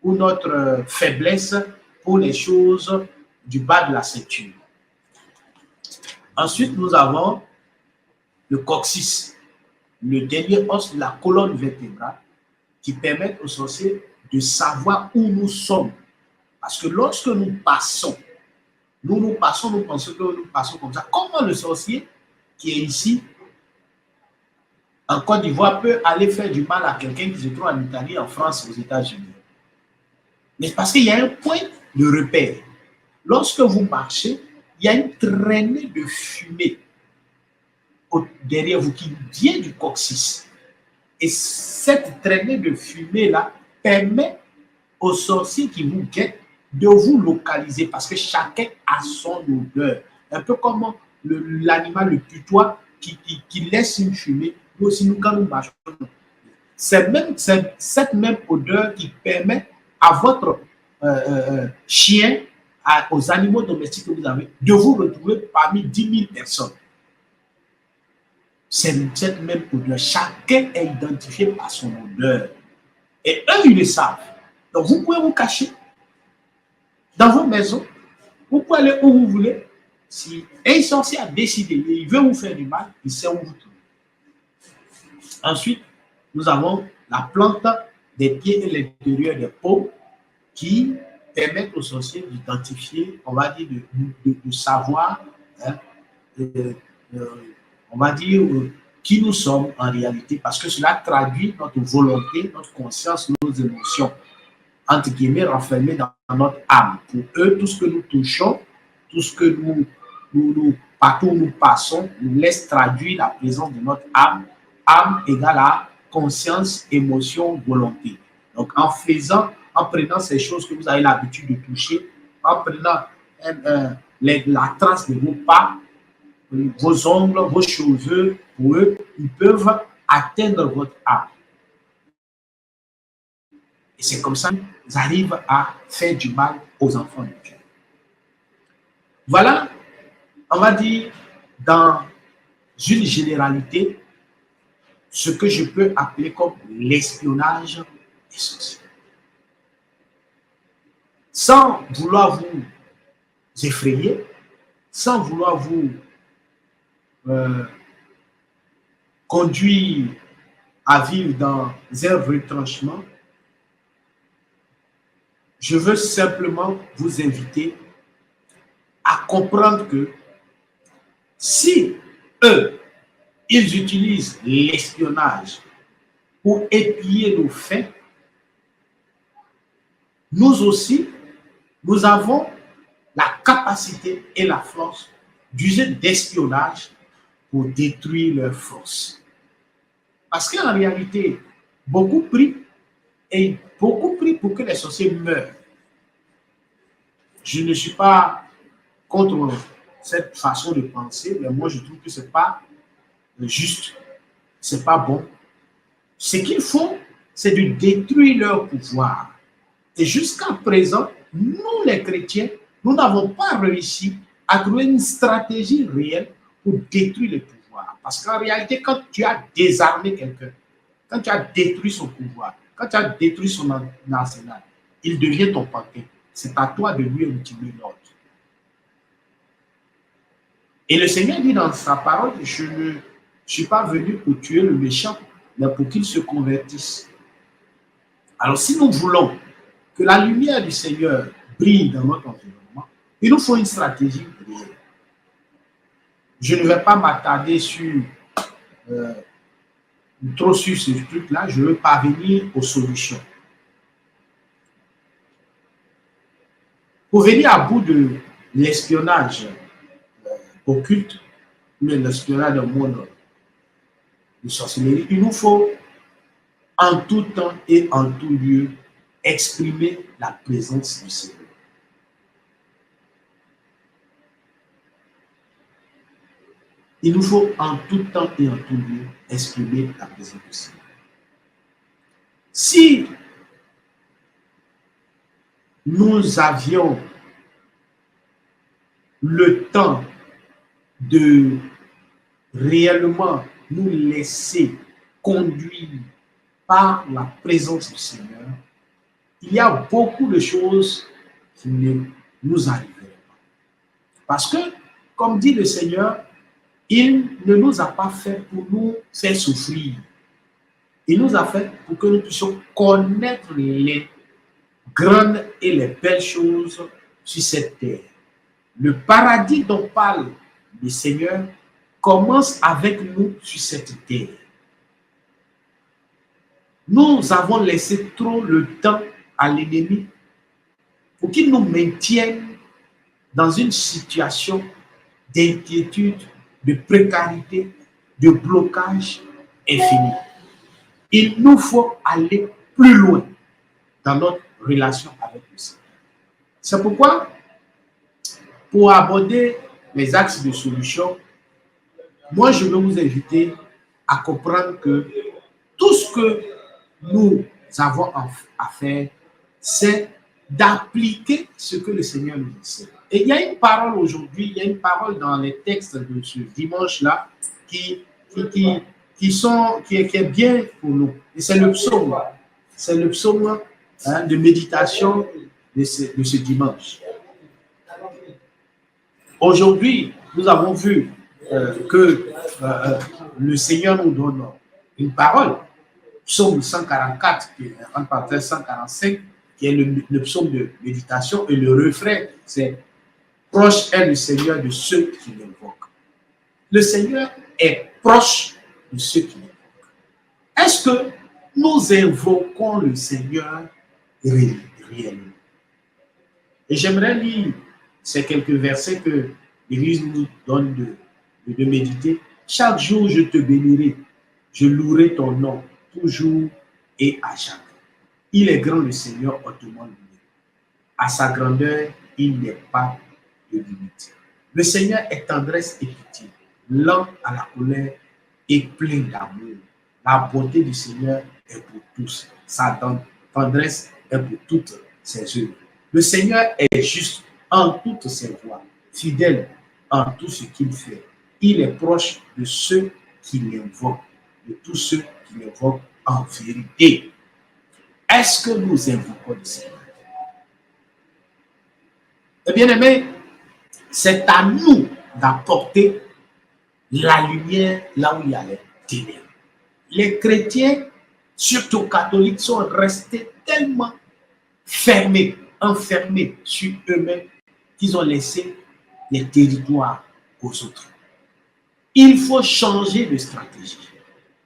ou notre faiblesse pour les choses du bas de la ceinture. Ensuite, nous avons le coccyx, le dernier os de la colonne vertébrale qui permet aux sorciers de savoir où nous sommes. Parce que lorsque nous pensons que nous passons comme ça. Comment le sorcier qui est ici en Côte d'Ivoire peut aller faire du mal à quelqu'un qui se trouve en Italie, en France, aux États-Unis? Mais parce qu'il y a un point de repère. Lorsque vous marchez, il y a une traînée de fumée derrière vous qui vient du coccyx. Et cette traînée de fumée-là permet aux sorciers qui vous guettent de vous localiser parce que chacun a son odeur. Un peu comme l'animal, le putois, qui laisse une fumée. Nous aussi, quand nous marchons, c'est cette même odeur qui permet à votre chien, aux animaux domestiques que vous avez, de vous retrouver parmi 10 000 personnes. C'est cette même odeur. Chacun est identifié par son odeur. Et eux, ils le savent. Donc, vous pouvez vous cacher dans vos maisons. Vous pouvez aller où vous voulez. Si un sorcier a décidé, il veut vous faire du mal, il sait où vous trouver. Ensuite, nous avons la plante des pieds et l'intérieur des paumes qui permettent aux sorciers d'identifier, on va dire, de savoir, hein, on va dire, qui nous sommes en réalité, parce que cela traduit notre volonté, notre conscience, nos émotions, entre guillemets, renfermées dans notre âme. Pour eux, tout ce que nous touchons, tout ce que partout où nous passons, nous laisse traduire la présence de notre âme. Âme égale à conscience, émotion, volonté. Donc, en prenant ces choses que vous avez l'habitude de toucher, en prenant la trace de vos pas, vos ongles, vos cheveux, pour eux, ils peuvent atteindre votre âme. Et c'est comme ça qu'ils arrivent à faire du mal aux enfants de Dieu. Voilà, on va dire, dans une généralité, ce que je peux appeler comme l'espionnage des sorciers. Sans vouloir vous effrayer, sans vouloir vous conduire à vivre dans un retranchement, je veux simplement vous inviter à comprendre que si eux, ils utilisent l'espionnage pour épier nos faits, nous aussi, nous avons la capacité et la force d'user d'espionnage pour détruire leurs forces. Parce qu'en réalité, beaucoup prient pour que les sorciers meurent. Je ne suis pas contre cette façon de penser, mais moi je trouve que ce n'est pas juste, ce n'est pas bon. Ce qu'ils font, c'est de détruire leur pouvoir. Et jusqu'à présent, nous les chrétiens, nous n'avons pas réussi à trouver une stratégie réelle pour détruire le pouvoir. Parce qu'en réalité, quand tu as désarmé quelqu'un, quand tu as détruit son pouvoir, quand tu as détruit son arsenal, il devient ton pantin. C'est à toi de lui retirer l'ordre. Et le Seigneur dit dans sa parole, je ne suis pas venu pour tuer le méchant, mais pour qu'il se convertisse. Alors si nous voulons que la lumière du Seigneur brille dans notre environnement, il nous faut une stratégie réelle. Je ne vais pas m'attarder trop sur ce truc-là, je veux parvenir aux solutions. Pour venir à bout de l'espionnage occulte, mais l'espionnage dans le monde de sorcellerie, il nous faut en tout temps et en tout lieu, exprimer la présence du Seigneur. Il nous faut en tout temps et en tout lieu exprimer la présence du Seigneur. Si nous avions le temps de réellement nous laisser conduire par la présence du Seigneur, il y a beaucoup de choses qui ne nous arriveraient pas. Parce que, comme dit le Seigneur, il ne nous a pas fait pour nous faire souffrir. Il nous a fait pour que nous puissions connaître les grandes et les belles choses sur cette terre. Le paradis dont parle le Seigneur commence avec nous sur cette terre. Nous avons laissé trop le temps à l'ennemi pour qu'il nous maintienne dans une situation d'inquiétude, de précarité, de blocage infini. Il nous faut aller plus loin dans notre relation avec le Seigneur. C'est pourquoi, pour aborder les axes de solution, moi je veux vous inviter à comprendre que tout ce que nous avons à faire, c'est d'appliquer ce que le Seigneur nous enseigne. Et il y a une parole aujourd'hui, il y a une parole dans les textes de ce dimanche-là qui est bien pour nous. Et c'est le psaume. C'est le psaume de méditation de ce dimanche. Aujourd'hui, nous avons vu que le Seigneur nous donne une parole. Psaume 144, qui est en partie 145, qui est le psaume de méditation, et le refrain, c'est « Proche est le Seigneur de ceux qui l'invoquent ». Le Seigneur est proche de ceux qui l'invoquent. Est-ce que nous invoquons le Seigneur réellement? Et j'aimerais lire ces quelques versets que l'Église nous donne de méditer. « Chaque jour, je te bénirai, je louerai ton nom, toujours et à jamais. Il est grand le Seigneur hautement loué. À sa grandeur, il n'est pas de limite. Le Seigneur est tendresse et pitié, lent à la colère et plein d'amour. La bonté du Seigneur est pour tous. Sa tendresse est pour toutes ses œuvres. Le Seigneur est juste en toutes ses voies, fidèle en tout ce qu'il fait. Il est proche de ceux qui l'invoquent, de tous ceux qui l'invoquent en vérité. Est-ce que nous invoquons le Seigneur? Eh bien aimé, c'est à nous d'apporter la lumière là où il y a les ténèbres. Les chrétiens, surtout catholiques, sont restés tellement fermés, enfermés sur eux-mêmes qu'ils ont laissé les territoires aux autres. Il faut changer de stratégie.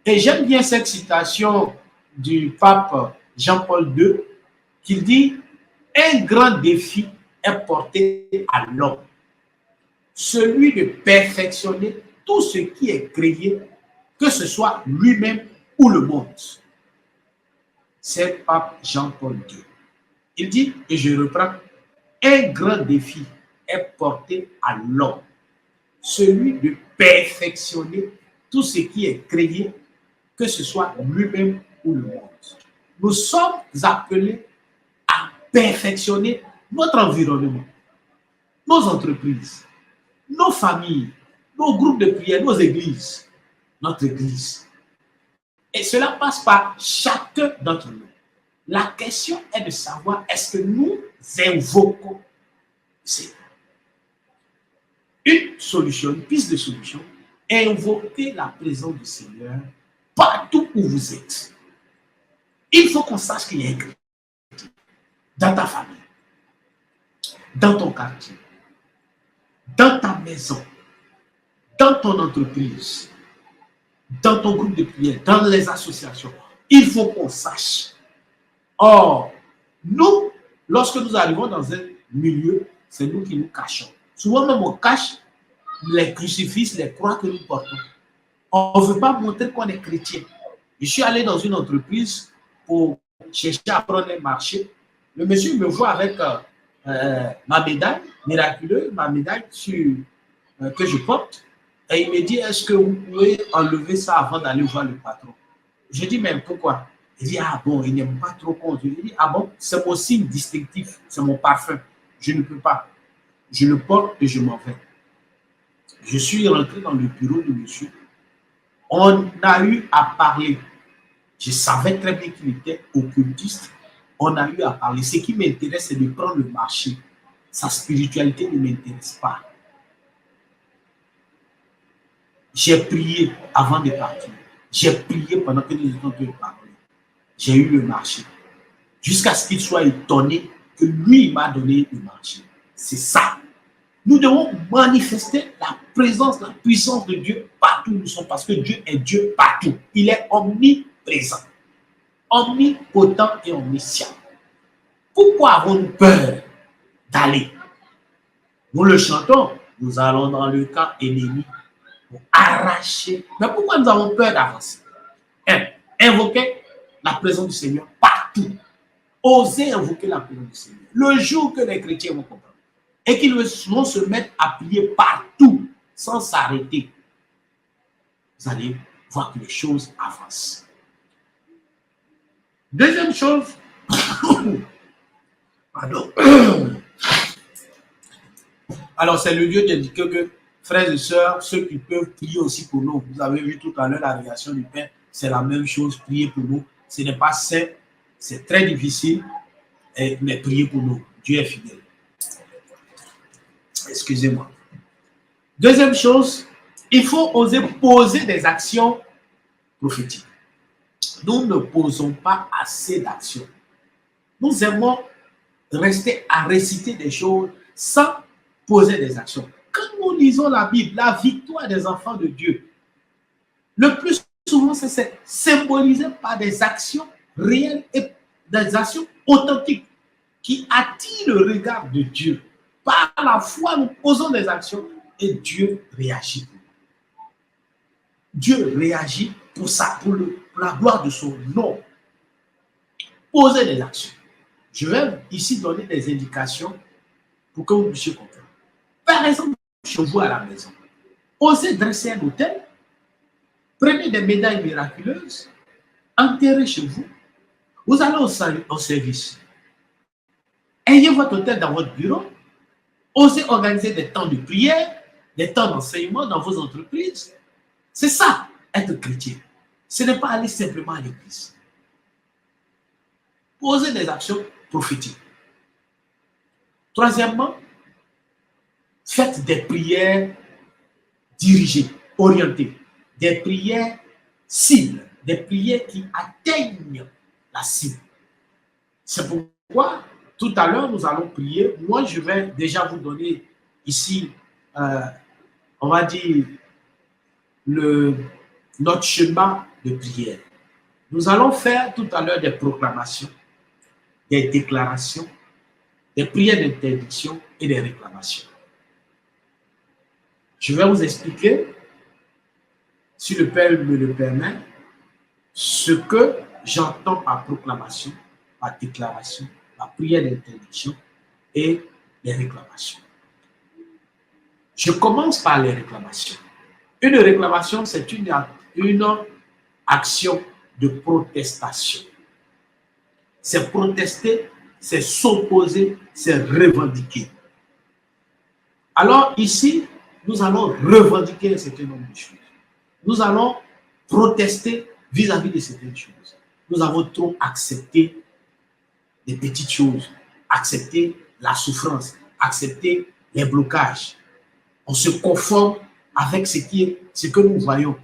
Et j'aime bien cette citation du pape Jean-Paul II, qui dit « Un grand défi est porté à l'homme, celui de perfectionner tout ce qui est créé, que ce soit lui-même ou le monde. » C'est pape Jean-Paul II. Il dit, et je reprends, « Un grand défi est porté à l'homme, celui de perfectionner tout ce qui est créé, que ce soit lui-même ou le monde. » Nous sommes appelés à perfectionner notre environnement, nos entreprises, nos familles, nos groupes de prière, nos églises, notre église. Et cela passe par chacun d'entre nous. La question est de savoir, est-ce que nous invoquons le Seigneur? Une solution, une piste de solution, invoquer la présence du Seigneur partout où vous êtes. Il faut qu'on sache qu'il y a un chrétien dans ta famille, dans ton quartier, dans ta maison, dans ton entreprise, dans ton groupe de prière, dans les associations. Il faut qu'on sache. Or, nous, lorsque nous arrivons dans un milieu, c'est nous qui nous cachons. Souvent même on cache les crucifix, les croix que nous portons. On ne veut pas montrer qu'on est chrétien. Je suis allé dans une entreprise pour chercher à prendre un marché. Le monsieur me voit avec ma médaille miraculeuse, ma médaille que je porte. Et il me dit, est-ce que vous pouvez enlever ça avant d'aller voir le patron? Je dis, mais pourquoi? Il dit, ah bon, il n'aime pas trop qu'on. Je lui dis, ah bon, c'est mon signe distinctif, c'est mon parfum. Je ne peux pas. Je le porte et je m'en vais. Je suis rentré dans le bureau du monsieur. On a eu à parler. Je savais très bien qu'il était occultiste. On a eu à parler. Ce qui m'intéresse, c'est de prendre le marché. Sa spiritualité ne m'intéresse pas. J'ai prié avant de partir. J'ai prié pendant que nous étions en train de parler. J'ai eu le marché. Jusqu'à ce qu'il soit étonné que lui m'a donné le marché. C'est ça. Nous devons manifester la présence, la puissance de Dieu partout où nous sommes, parce que Dieu est Dieu partout. Il est omniprésent, omnipotent et omniscient. Pourquoi avons-nous peur d'aller? Nous le chantons, nous allons dans le camp ennemi pour arracher. Mais pourquoi nous avons peur d'avancer? Invoquer la présence du Seigneur partout. Osez invoquer la présence du Seigneur. Le jour que les chrétiens vont comprendre et qu'ils vont se mettre à prier partout sans s'arrêter, vous allez voir que les choses avancent. Deuxième chose, pardon. Alors c'est le lieu d'indiquer que, frères et sœurs, ceux qui peuvent prier aussi pour nous. Vous avez vu tout à l'heure la réaction du Père, c'est la même chose, prier pour nous. Ce n'est pas simple, c'est très difficile, mais priez pour nous. Dieu est fidèle. Excusez-moi. Deuxième chose, il faut oser poser des actions prophétiques. Nous ne posons pas assez d'actions. Nous aimons rester à réciter des choses sans poser des actions. Quand nous lisons la Bible, la victoire des enfants de Dieu, le plus souvent, c'est symbolisé par des actions réelles et des actions authentiques qui attirent le regard de Dieu. Par la foi, nous posons des actions et Dieu réagit. Dieu réagit pour ça, pour la gloire de son nom. Posez des actions. Je vais ici donner des indications pour que vous puissiez comprendre. Par exemple, chez vous à la maison, osez dresser un autel, prenez des médailles miraculeuses, enterrez chez vous, vous allez au service. Ayez votre autel dans votre bureau, osez organiser des temps de prière, des temps d'enseignement dans vos entreprises. C'est ça, être chrétien. Ce n'est pas aller simplement à l'église. Posez des actions prophétiques. Troisièmement, faites des prières dirigées, orientées, des prières cibles, des prières qui atteignent la cible. C'est pourquoi tout à l'heure nous allons prier. Moi, je vais déjà vous donner ici, on va dire, notre schéma de prière. Nous allons faire tout à l'heure des proclamations, des déclarations, des prières d'interdiction et des réclamations. Je vais vous expliquer, si le Père me le permet, ce que j'entends par proclamation, par déclaration, par prière d'interdiction et les réclamations. Je commence par les réclamations. Une réclamation, c'est une action de protestation. C'est protester, c'est s'opposer, c'est revendiquer. Alors ici, nous allons revendiquer un certain nombre de choses. Nous allons protester vis-à-vis de certaines choses. Nous avons trop accepté des petites choses, accepter la souffrance, accepter les blocages. On se conforme avec ce que nous voyons,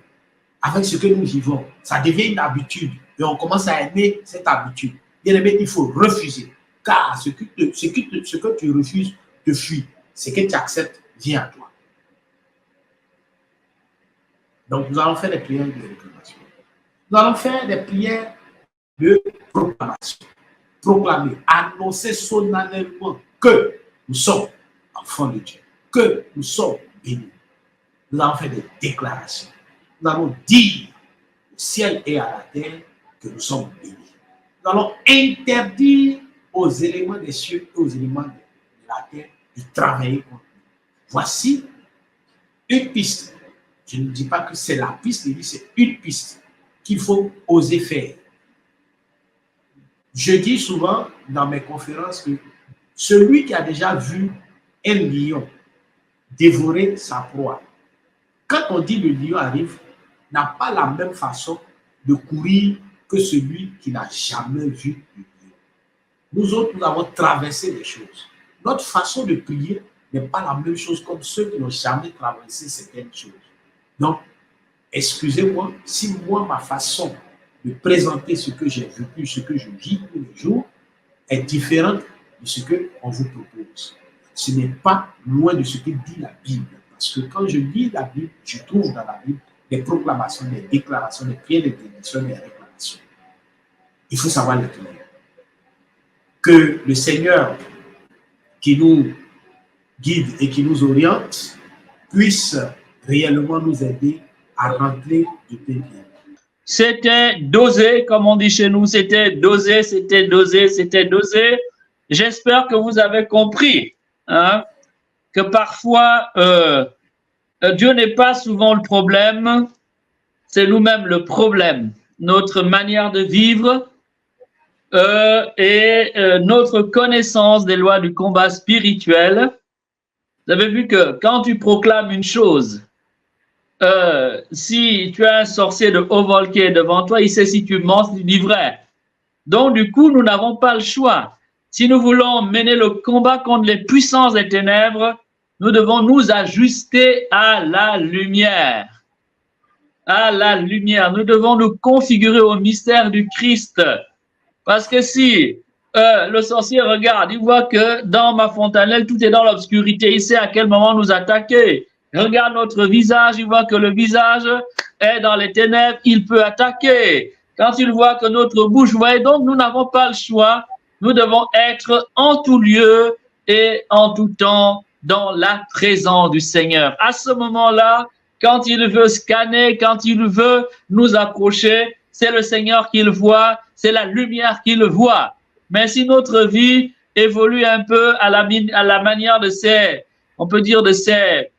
avec ce que nous vivons. Ça devient une habitude et on commence à aimer cette habitude. Bien aimé, il faut refuser, car ce que tu refuses te fuit. Ce que tu acceptes vient à toi. Donc, nous allons faire des prières de réclamation. Nous allons faire des prières de proclamation. Proclamer, annoncer solennellement que nous sommes enfants de Dieu, que nous sommes bénis. Nous allons faire des déclarations. Nous allons dire ciel et à la terre, que nous sommes bénis. Nous allons interdire aux éléments des cieux et aux éléments de la terre de travailler contre nous. Voici une piste. Je ne dis pas que c'est la piste, mais c'est une piste qu'il faut oser faire. Je dis souvent dans mes conférences que celui qui a déjà vu un lion dévorer sa proie, quand on dit le lion arrive, n'a pas la même façon de courir que celui qui n'a jamais vu le lion. Nous autres, nous avons traversé les choses. Notre façon de prier n'est pas la même chose comme ceux qui n'ont jamais traversé certaines choses. Donc, excusez-moi, si moi, ma façon de présenter ce que j'ai vécu, ce que je vis tous les jours, est différente de ce qu'on vous propose. Ce n'est pas loin de ce que dit la Bible. Parce que quand je lis la Bible, je trouve dans la Bible des proclamations, des déclarations, des prières d'interdiction, des réclamations. Il faut savoir les tenir. Que le Seigneur qui nous guide et qui nous oriente puisse réellement nous aider à rentrer de paix bien.
C'était dosé, comme on dit chez nous, c'était dosé, c'était dosé, c'était dosé. J'espère que vous avez compris que parfois, Dieu n'est pas souvent le problème, c'est nous-mêmes le problème. Notre manière de vivre et notre connaissance des lois du combat spirituel. Vous avez vu que quand tu proclames une chose, si tu as un sorcier de haut volqué devant toi, il sait si tu mens, si tu dis vrai. Donc, du coup, nous n'avons pas le choix. Si nous voulons mener le combat contre les puissances des ténèbres, nous devons nous ajuster à la lumière. À la lumière. Nous devons nous configurer au mystère du Christ. Parce que si le sorcier regarde, il voit que dans ma fontanelle, tout est dans l'obscurité. Il sait à quel moment nous attaquer. Il regarde notre visage, il voit que le visage est dans les ténèbres, il peut attaquer. Quand il voit que notre bouche voit, donc nous n'avons pas le choix. Nous devons être en tout lieu et en tout temps dans la présence du Seigneur. À ce moment-là, quand il veut scanner, quand il veut nous approcher, c'est le Seigneur qui le voit, c'est la lumière qui le voit. Mais si notre vie évolue un peu à la manière de ces, on peut dire de ces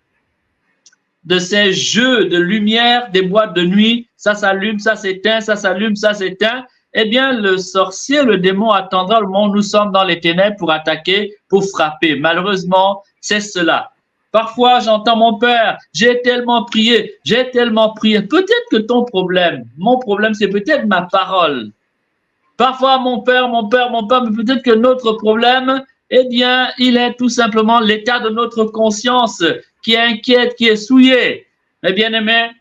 jeux de lumière, des boîtes de nuit, ça s'allume, ça s'éteint, ça s'allume, ça s'éteint, eh bien, le sorcier, le démon attendra le moment où nous sommes dans les ténèbres pour attaquer, pour frapper. Malheureusement, c'est cela. Parfois, j'entends mon père, j'ai tellement prié. Peut-être que mon problème, c'est peut-être ma parole. Parfois, mon père, mais peut-être que notre problème, eh bien, il est tout simplement l'état de notre conscience qui est inquiète, qui est souillée. Mes bien-aimés,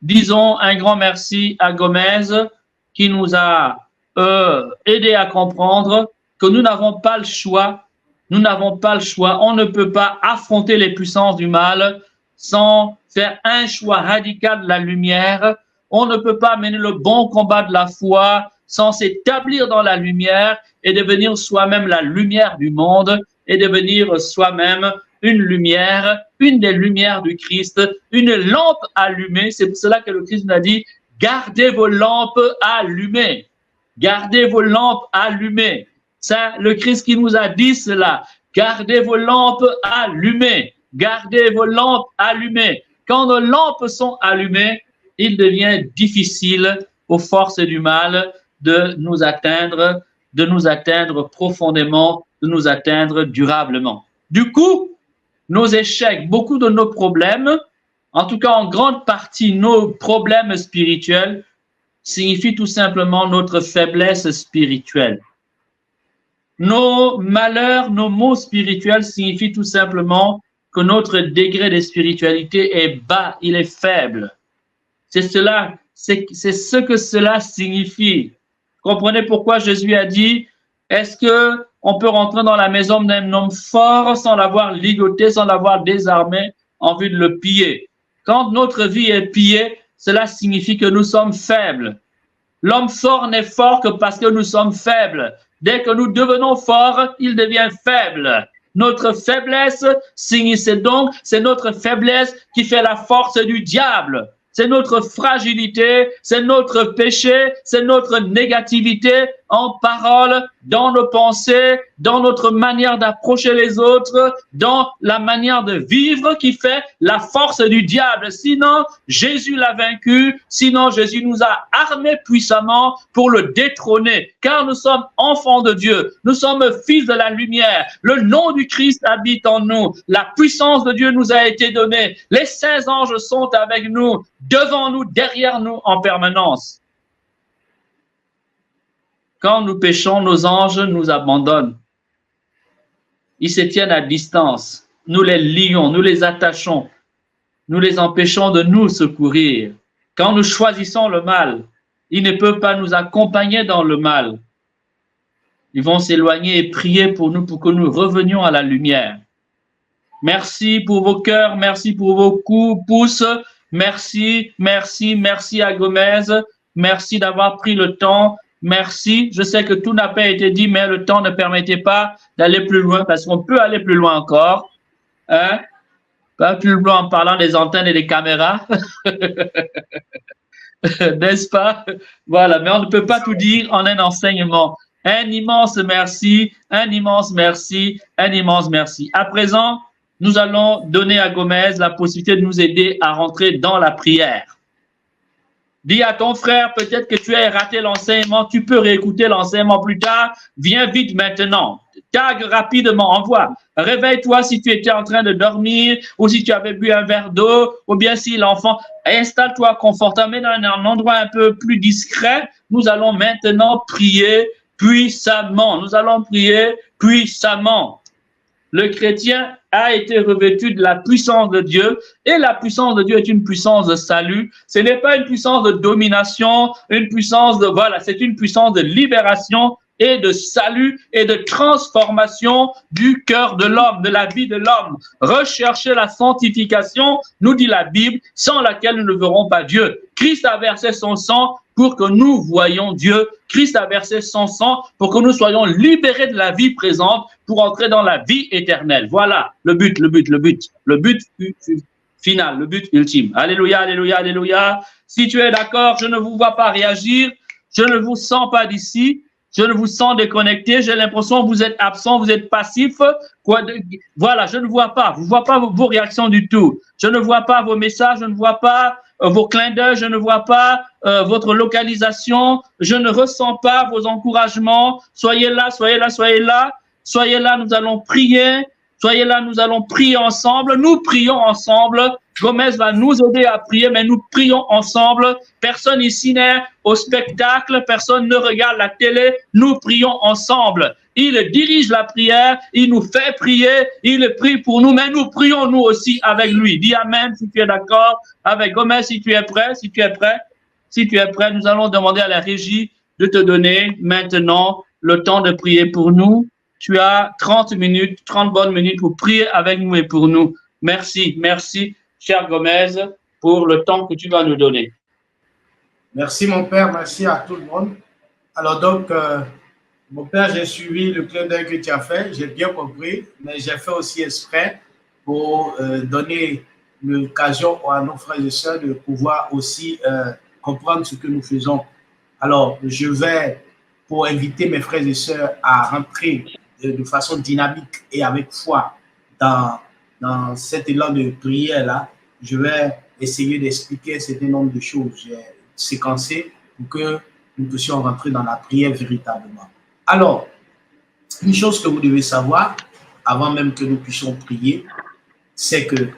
disons un grand merci à Gomez qui nous a aidé à comprendre que nous n'avons pas le choix. Nous n'avons pas le choix. On ne peut pas affronter les puissances du mal sans faire un choix radical de la lumière. On ne peut pas mener le bon combat de la foi sans s'établir dans la lumière et devenir soi-même la lumière du monde et devenir soi-même une lumière, une des lumières du Christ, une lampe allumée. C'est pour cela que le Christ nous a dit, gardez vos lampes allumées. Gardez vos lampes allumées. C'est le Christ qui nous a dit cela. Gardez vos lampes allumées. Gardez vos lampes allumées. Quand nos lampes sont allumées, il devient difficile aux forces du mal de nous atteindre profondément, de nous atteindre durablement. Du coup, nos échecs, beaucoup de nos problèmes, en tout cas en grande partie nos problèmes spirituels, signifient tout simplement notre faiblesse spirituelle. Nos malheurs, nos maux spirituels signifient tout simplement que notre degré de spiritualité est bas, il est faible. C'est ce que cela signifie. Comprenez pourquoi Jésus a dit, est-ce que on peut rentrer dans la maison d'un homme fort sans l'avoir ligoté, sans l'avoir désarmé en vue de le piller? Quand notre vie est pillée, cela signifie que nous sommes faibles. L'homme fort n'est fort que parce que nous sommes faibles. Dès que nous devenons forts, il devient faible. Notre faiblesse, c'est notre faiblesse qui fait la force du diable. c'est notre fragilité, c'est notre péché, c'est notre négativité en parole, dans nos pensées, dans notre manière d'approcher les autres, dans la manière de vivre qui fait la force du diable. Sinon, Jésus l'a vaincu, sinon Jésus nous a armés puissamment pour le détrôner, car nous sommes enfants de Dieu, nous sommes fils de la lumière, le nom du Christ habite en nous, la puissance de Dieu nous a été donnée, les saints anges sont avec nous, devant nous, derrière nous en permanence. Quand nous péchons, nos anges nous abandonnent. Ils se tiennent à distance. Nous les lions, nous les attachons. Nous les empêchons de nous secourir. Quand nous choisissons le mal, ils ne peuvent pas nous accompagner dans le mal. Ils vont s'éloigner et prier pour nous, pour que nous revenions à la lumière. Merci pour vos cœurs, merci pour vos coups, pouces. Merci, merci, merci à Gomez. Merci d'avoir pris le temps. Merci. Je sais que tout n'a pas été dit, mais le temps ne permettait pas d'aller plus loin parce qu'on peut aller plus loin encore. Hein? Pas plus loin en parlant des antennes et des caméras. N'est-ce pas? Voilà, mais on ne peut pas tout dire en un enseignement. Un immense merci, un immense merci, un immense merci. À présent, nous allons donner à Gomez la possibilité de nous aider à rentrer dans la prière. Dis à ton frère, peut-être que tu as raté l'enseignement, tu peux réécouter l'enseignement plus tard. Viens vite maintenant. Tag rapidement, envoie. Réveille-toi si tu étais en train de dormir ou si tu avais bu un verre d'eau ou bien si l'enfant... Installe-toi confortablement dans un endroit un peu plus discret. Nous allons maintenant prier puissamment. Nous allons prier puissamment. Le chrétien a été revêtu de la puissance de Dieu et la puissance de Dieu est une puissance de salut. Ce n'est pas une puissance de domination, une puissance de, voilà, c'est une puissance de libération et de salut et de transformation du cœur de l'homme, de la vie de l'homme. Recherchez la sanctification, nous dit la Bible, sans laquelle nous ne verrons pas Dieu. Christ a versé son sang pour que nous voyions Dieu. Christ a versé son sang pour que nous soyons libérés de la vie présente pour entrer dans la vie éternelle. Voilà le but final, le but ultime. Alléluia, alléluia, alléluia. Si tu es d'accord, je ne vous vois pas réagir, je ne vous sens pas d'ici. Je ne vous sens déconnecté, j'ai l'impression que vous êtes absent, vous êtes passif. Voilà, je ne vois pas, vos réactions du tout. Je ne vois pas vos messages, je ne vois pas vos clins d'œil, je ne vois pas votre localisation, je ne ressens pas vos encouragements. Soyez là, soyez là, soyez là. Soyez là, nous allons prier. Soyez là, nous allons prier ensemble. Nous prions ensemble. Gomez va nous aider à prier, mais nous prions ensemble. Personne ici n'est au spectacle, personne ne regarde la télé. Nous prions ensemble. Il dirige la prière, il nous fait prier, il prie pour nous, mais nous prions nous aussi avec lui. Dis Amen si tu es d'accord avec Gomez, si tu es prêt, si tu es prêt. Si tu es prêt, nous allons demander à la régie de te donner maintenant le temps de prier pour nous. Tu as 30 minutes, 30 bonnes minutes pour prier avec nous et pour nous. Merci, merci, cher Gomez, pour le temps que tu vas nous donner.
Merci, mon père. Merci à tout le monde. Alors, donc, mon père, j'ai suivi le clin d'œil que tu as fait. J'ai bien compris, mais j'ai fait aussi exprès pour donner l'occasion à nos frères et sœurs de pouvoir aussi comprendre ce que nous faisons. Alors, je vais, pour inviter mes frères et sœurs à rentrer de façon dynamique et avec foi dans cet élan de prière-là, je vais essayer d'expliquer un certain nombre de choses. J'ai séquencé pour que nous puissions rentrer dans la prière véritablement. Alors, une chose que vous devez savoir, avant même que nous puissions prier, c'est que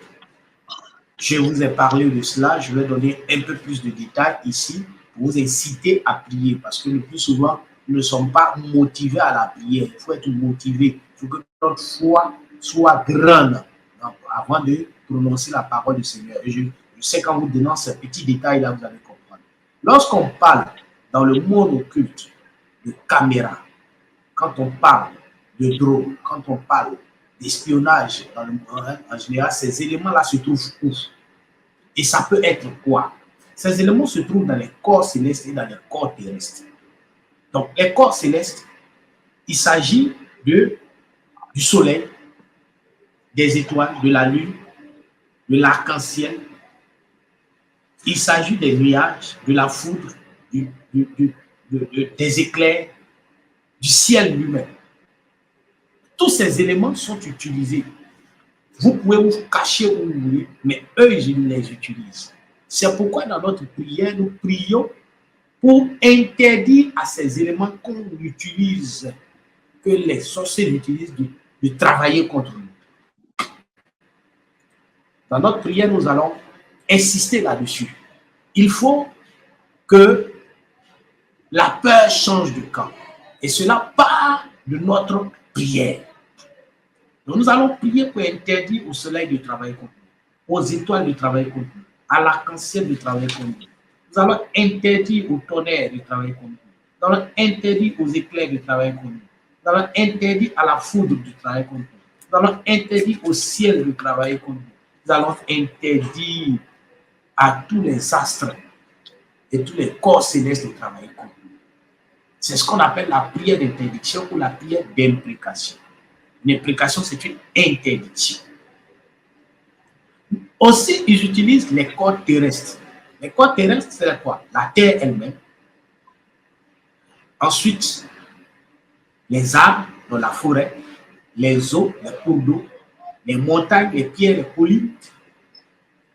je vous ai parlé de cela, je vais donner un peu plus de détails ici pour vous inciter à prier, parce que le plus souvent, nous ne sommes pas motivés à la prière. Il faut être motivé. Il faut que notre foi soit grande avant de prononcer la parole du Seigneur. Et je sais qu'en vous donnant ces petits détails-là, vous allez comprendre. Lorsqu'on parle dans le monde occulte de caméra, quand on parle de drone, quand on parle d'espionnage dans le monde, en général, ces éléments-là se trouvent où? Et ça peut être quoi? Ces éléments se trouvent dans les corps célestes et dans les corps terrestres. Donc, les corps célestes, il s'agit du soleil, des étoiles, de la lune, de l'arc-en-ciel. Il s'agit des nuages, de la foudre, des éclairs, du ciel lui-même. Tous ces éléments sont utilisés. Vous pouvez vous cacher où vous voulez, mais eux, ils les utilisent. C'est pourquoi dans notre prière, nous prions pour interdire à ces éléments qu'on utilise, que les sorciers utilisent, de travailler contre nous. Dans notre prière, nous allons insister là-dessus. Il faut que la peur change de camp. Et cela part de notre prière. Donc nous allons prier pour interdire au soleil de travailler contre nous, aux étoiles de travailler contre nous, à l'arc-en-ciel de travailler contre nous. Nous allons interdire au tonnerre de travailler contre nous. Nous allons interdire aux éclairs de travailler contre nous. Nous allons interdire à la foudre de travailler contre nous. Nous allons interdire au ciel de travailler contre nous. Nous allons interdire à tous les astres et tous les corps célestes de travailler contre nous. C'est ce qu'on appelle la prière d'interdiction ou la prière d'imprécation. Une imprécation, c'est une interdiction. Aussi, ils utilisent les corps terrestres. Les corps terrestres, c'est quoi? La terre elle-même. Ensuite, les arbres dans la forêt, les eaux, les cours d'eau, les montagnes, les pierres, les collines.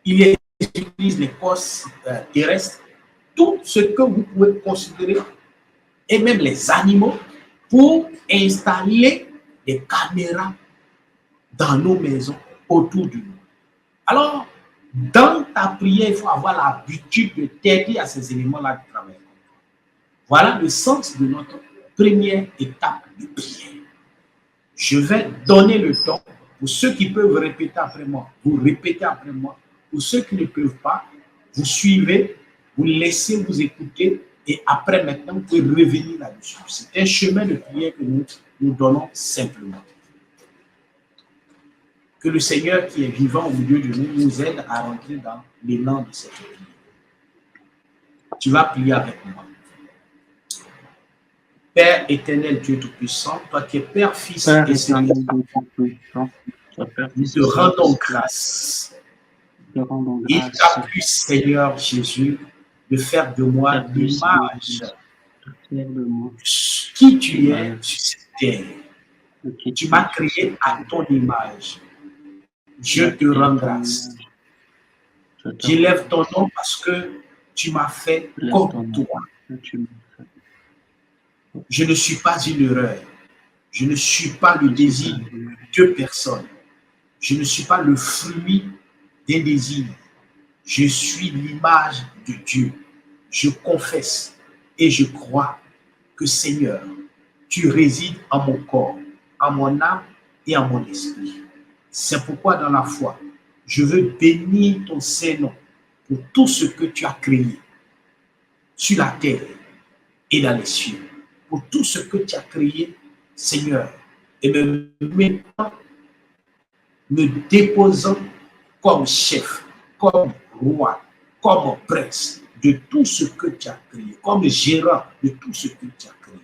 Ils utilisent les corps terrestres. Tout ce que vous pouvez considérer, et même les animaux, pour installer des caméras dans nos maisons, autour de nous. Alors, dans ta prière, il faut avoir l'habitude de t'aider à ces éléments-là de travail. Voilà le sens de notre première étape de prière. Je vais donner le temps pour ceux qui peuvent répéter après moi. Vous répétez après moi. Pour ceux qui ne peuvent pas, vous suivez, vous laissez vous écouter et après maintenant, vous pouvez revenir là-dessus. C'est un chemin de prière que nous donnons simplement. Que le Seigneur qui est vivant au milieu de nous nous aide à rentrer dans l'élan de cette prière. Tu vas prier avec moi. Père éternel, Dieu Tout-Puissant, toi qui es Père, Fils et Seigneur, nous te rendons grâce. Il t'a plu, Seigneur Jésus, de faire de moi l'image qui tu es sur cette terre. Tu m'as créé à ton image. Je te rends grâce. J'élève ton nom parce que tu m'as fait comme toi. Je ne suis pas une erreur. Je ne suis pas le désir de personne. Je ne suis pas le fruit d'un désir. Je suis l'image de Dieu. Je confesse et je crois que Seigneur, tu résides en mon corps, en mon âme et en mon esprit. C'est pourquoi dans la foi, je veux bénir ton Saint-Nom pour tout ce que tu as créé sur la terre et dans les cieux. Pour tout ce que tu as créé, Seigneur, et me mettant, me déposant comme chef, comme roi, comme prince de tout ce que tu as créé, comme gérant de tout ce que tu as créé.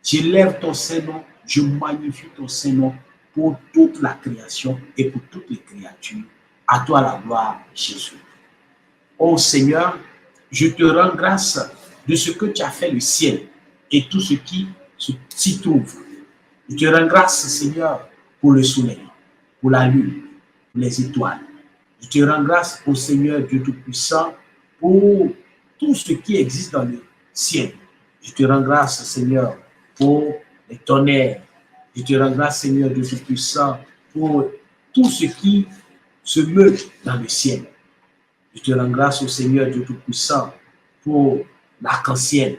J'élève ton Saint-Nom, je magnifie ton Saint-Nom pour toute la création et pour toutes les créatures. À toi la gloire, Jésus. Ô Seigneur, je te rends grâce de ce que tu as fait le ciel et tout ce qui s'y trouve. Je te rends grâce, Seigneur, pour le soleil, pour la lune, pour les étoiles. Je te rends grâce au Seigneur Dieu Tout-Puissant pour tout ce qui existe dans le ciel. Je te rends grâce, Seigneur, pour les tonnerres. Je te rends grâce, Seigneur Dieu Tout-Puissant, pour tout ce qui se meut dans le ciel. Je te rends grâce au Seigneur Dieu Tout-Puissant pour l'arc-en-ciel.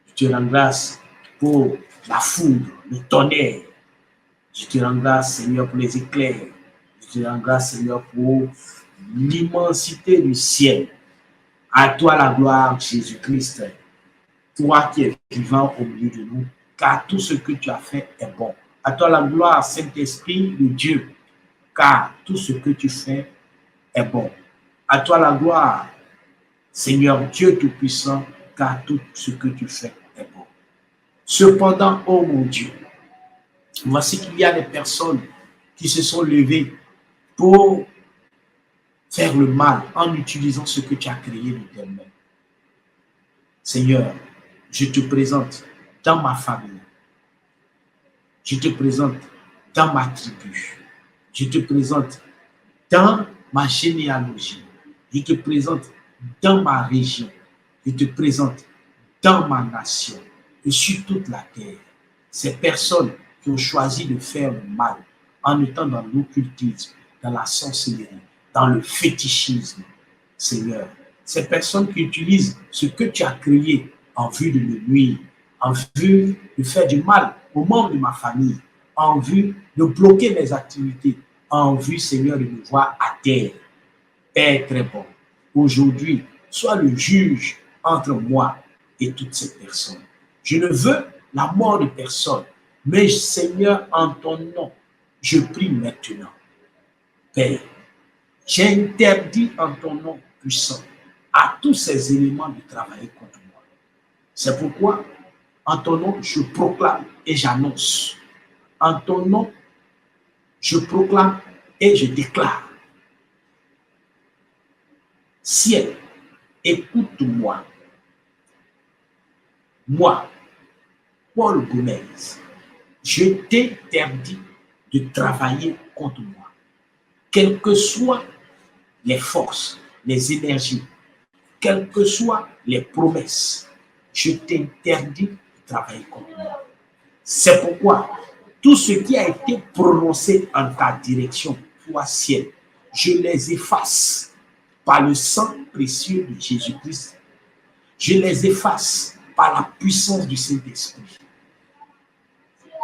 Je te rends grâce pour la foudre, le tonnerre. Je te rends grâce, Seigneur, pour les éclairs. Je te rends grâce, Seigneur, pour l'immensité du ciel. À toi la gloire, Jésus-Christ. Toi qui es vivant au milieu de nous, car tout ce que tu as fait est bon. À toi la gloire, Saint-Esprit de Dieu, car tout ce que tu fais est bon. À toi la gloire, Seigneur Dieu Tout-Puissant, car tout ce que tu fais est bon. Cependant, ô mon Dieu, voici qu'il y a des personnes qui se sont levées pour faire le mal en utilisant ce que tu as créé de tes mains. Seigneur, je te présente dans ma famille. Je te présente dans ma tribu. Je te présente dans ma généalogie. Je te présente dans ma région. Je te présente dans ma nation et sur toute la terre. Ces personnes qui ont choisi de faire le mal en étant dans l'occultisme, dans la sorcellerie, dans le fétichisme, Seigneur. Ces personnes qui utilisent ce que tu as créé en vue de me nuire, en vue de faire du mal aux membres de ma famille, en vue de bloquer mes activités, en vue, Seigneur, de me voir à terre. Père très bon, aujourd'hui, sois le juge entre moi et toutes ces personnes. Je ne veux la mort de personne, mais Seigneur, en ton nom, je prie maintenant. Père, j'interdis en ton nom puissant à tous ces éléments de travailler contre moi. C'est pourquoi, en ton nom, je proclame et j'annonce. En ton nom, je proclame et je déclare. Ciel, écoute-moi. Moi, Paul Gomez, je t'interdis de travailler contre moi. Quelles que soient les forces, les énergies, quelles que soient les promesses, je t'interdis de travailler contre moi. C'est pourquoi tout ce qui a été prononcé en ta direction, toi ciel, je les efface par le sang précieux de Jésus-Christ. Je les efface par la puissance du Saint-Esprit.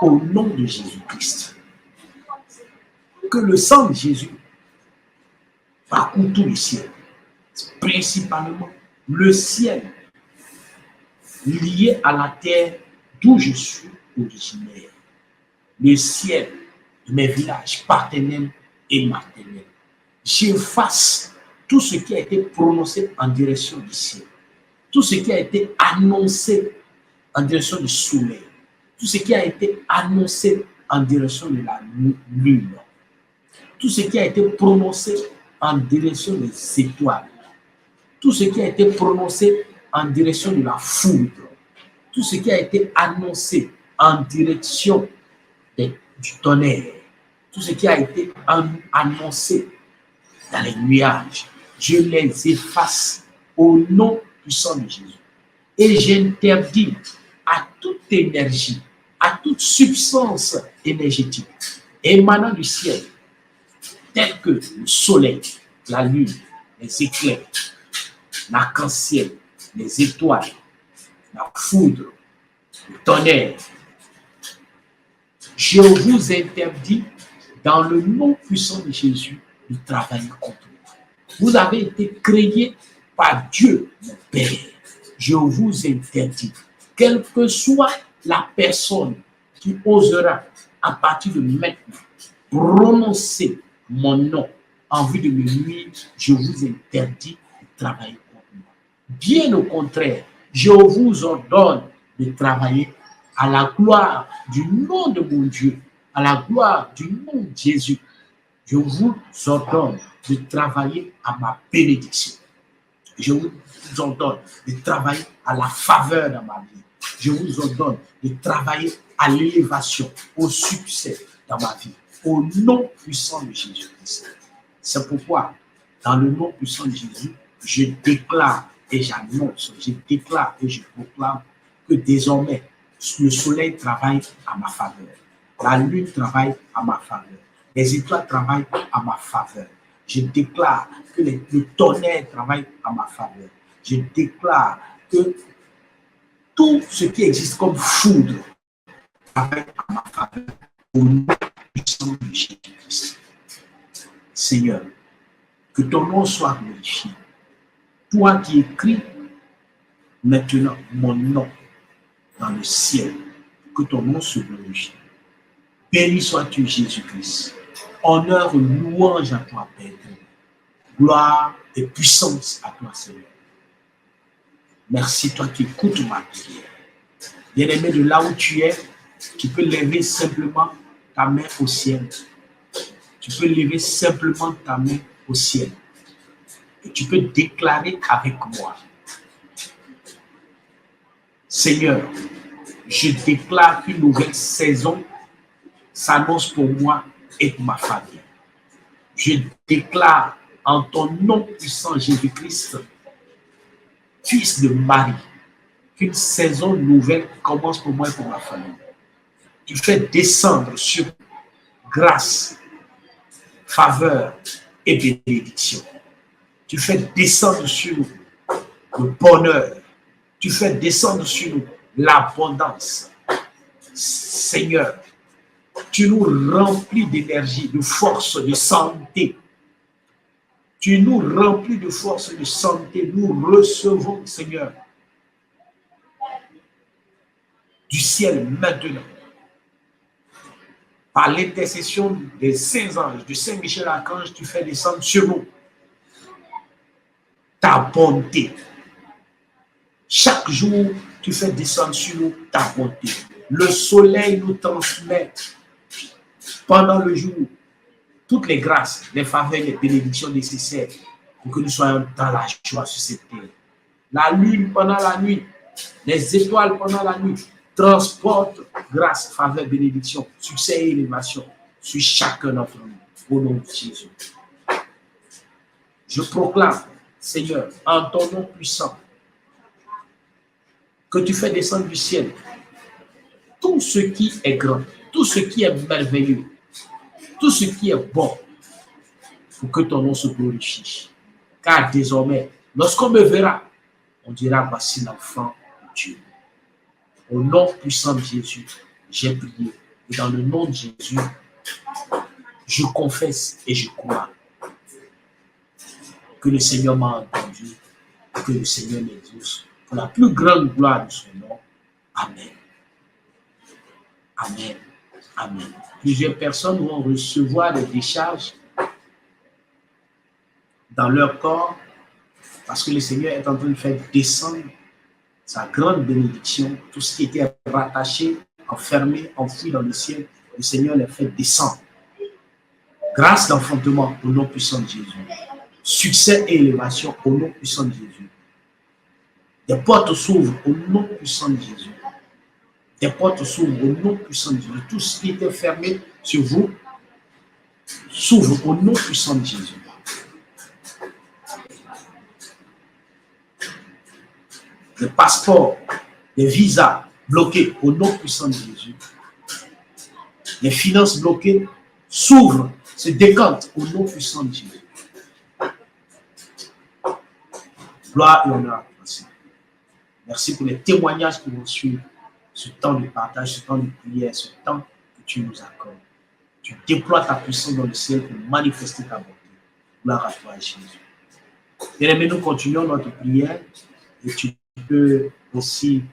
Au nom de Jésus-Christ. Que le sang de Jésus parcourt tout le ciel. Principalement le ciel lié à la terre d'où je suis originaire. Le ciel de mes villages paternels et maternels. J'efface tout ce qui a été prononcé en direction du ciel. Tout ce qui a été annoncé en direction du soleil. Tout ce qui a été annoncé en direction de la lune. Tout ce qui a été prononcé en direction des étoiles. Tout ce qui a été prononcé en direction de la foudre. Tout ce qui a été annoncé en direction du tonnerre. Tout ce qui a été annoncé dans les nuages. Je les efface au nom puissant de Jésus. Et j'interdis à toute énergie, à toute substance énergétique émanant du ciel, telle que le soleil, la lune, les éclairs, l'arc-en-ciel, les étoiles, la foudre, le tonnerre. Je vous interdis, dans le nom puissant de Jésus, de travailler contre moi. Vous avez été créés par Dieu, mon Père. Je vous interdis, quelle que soit la personne qui osera, à partir de maintenant, prononcer mon nom en vue de me nuire, je vous interdis de travailler contre moi. Bien au contraire, je vous ordonne de travailler à la gloire du nom de mon Dieu, à la gloire du nom de Jésus. Je vous ordonne de travailler à ma bénédiction. Je vous ordonne de travailler à la faveur dans ma vie. Je vous ordonne de travailler à l'élévation, au succès dans ma vie, au nom puissant de Jésus-Christ. C'est pourquoi, dans le nom puissant de Jésus, je déclare et j'annonce, je déclare et je proclame que désormais, le soleil travaille à ma faveur. La lune travaille à ma faveur. Les étoiles travaillent à ma faveur. Je déclare que le tonnerre travaille à ma faveur. Je déclare que tout ce qui existe comme foudre travaille à ma faveur au nom puissant de Jésus-Christ. Seigneur, que ton nom soit glorifié. Toi qui écris maintenant mon nom dans le ciel, que ton nom se glorifie. Béni sois-tu, Jésus-Christ. Honneur et louange à toi, Père. Gloire et puissance à toi, Seigneur. Merci, toi qui écoutes ma prière. Bien-aimé, de là où tu es, tu peux lever simplement ta main au ciel. Tu peux lever simplement ta main au ciel. Et tu peux déclarer avec moi. Seigneur, je déclare qu'une nouvelle saison s'annonce pour moi et pour ma famille. Je déclare en ton nom puissant Jésus-Christ, fils de Marie, qu'une saison nouvelle commence pour moi et pour ma famille. Tu fais descendre sur grâce, faveur et bénédiction. Tu fais descendre sur nous le bonheur. Tu fais descendre sur nous l'abondance. Seigneur, tu nous remplis d'énergie, de force, de santé. Tu nous remplis de force, de santé. Nous recevons, Seigneur, du ciel maintenant. Par l'intercession des saints anges, de Saint Michel Archange, tu fais descendre sur nous ta bonté. Chaque jour, tu fais descendre sur nous ta bonté. Le soleil nous transmet pendant le jour toutes les grâces, les faveurs, les bénédictions nécessaires pour que nous soyons dans la joie sur cette terre. La lune pendant la nuit, les étoiles pendant la nuit transportent grâce, faveur, bénédiction, succès et élévation sur chacun d'entre nous. Au nom de Jésus. Je proclame, Seigneur, en ton nom puissant, que tu fais descendre du ciel tout ce qui est grand, tout ce qui est merveilleux, tout ce qui est bon, pour que ton nom se glorifie. Car désormais, lorsqu'on me verra, on dira, voici l'enfant de Dieu. Au nom puissant de Jésus, j'ai prié. Et dans le nom de Jésus, je confesse et je crois que le Seigneur m'a entendu, que le Seigneur m'exauce. Pour la plus grande gloire de son nom. Amen. Amen. Amen. Plusieurs personnes vont recevoir des décharges dans leur corps parce que le Seigneur est en train de faire descendre sa grande bénédiction. Tout ce qui était rattaché, enfermé, enfoui dans le ciel, le Seigneur les fait descendre. Grâce d'enfantement au nom puissant de Jésus. Succès et élévation au nom puissant de Jésus. Des portes s'ouvrent au nom puissant de Jésus. Des portes s'ouvrent au nom puissant de Jésus. Tout ce qui était fermé sur vous s'ouvre au nom puissant de Jésus. Les passeports, les visas bloqués au nom puissant de Jésus. Les finances bloquées s'ouvrent, se décantent au nom puissant de Jésus. Gloire et honneur à toi. Merci pour les témoignages qui vont suivre ce temps de partage, ce temps de prière, ce temps que tu nous accordes. Tu déploies ta puissance dans le ciel pour manifester ta bonté. Gloire à toi, Jésus. Bien-aimés, nous continuons notre prière et tu peux aussi,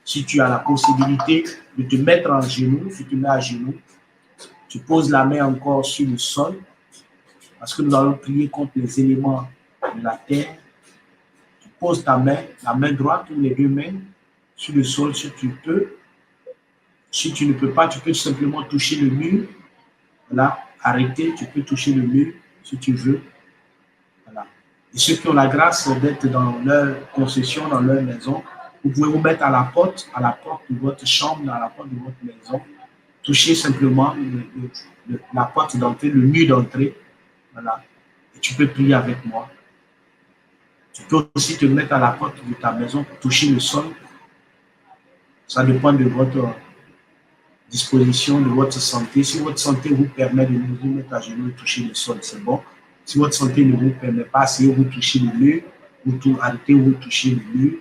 si tu as la possibilité de te mettre en genoux, tu te mets à genoux, tu poses la main encore sur le sol parce que nous allons prier contre les éléments de la terre. Pose ta main, la main droite ou les deux mains sur le sol si tu peux. Si tu ne peux pas, tu peux simplement toucher le mur. Voilà, arrêter, tu peux toucher le mur si tu veux. Voilà. Et ceux qui ont la grâce d'être dans leur concession, dans leur maison, vous pouvez vous mettre à la porte de votre chambre, à la porte de votre maison. Toucher simplement la porte d'entrée, le mur d'entrée. Voilà. Et tu peux prier avec moi. Tu peux aussi te mettre à la porte de ta maison pour toucher le sol. Ça dépend de votre disposition, de votre santé. Si votre santé vous permet de vous mettre à genoux et toucher le sol, c'est bon. Si votre santé ne vous permet pas, essayez de vous toucher le mur, vous arrêtez de vous toucher le mur.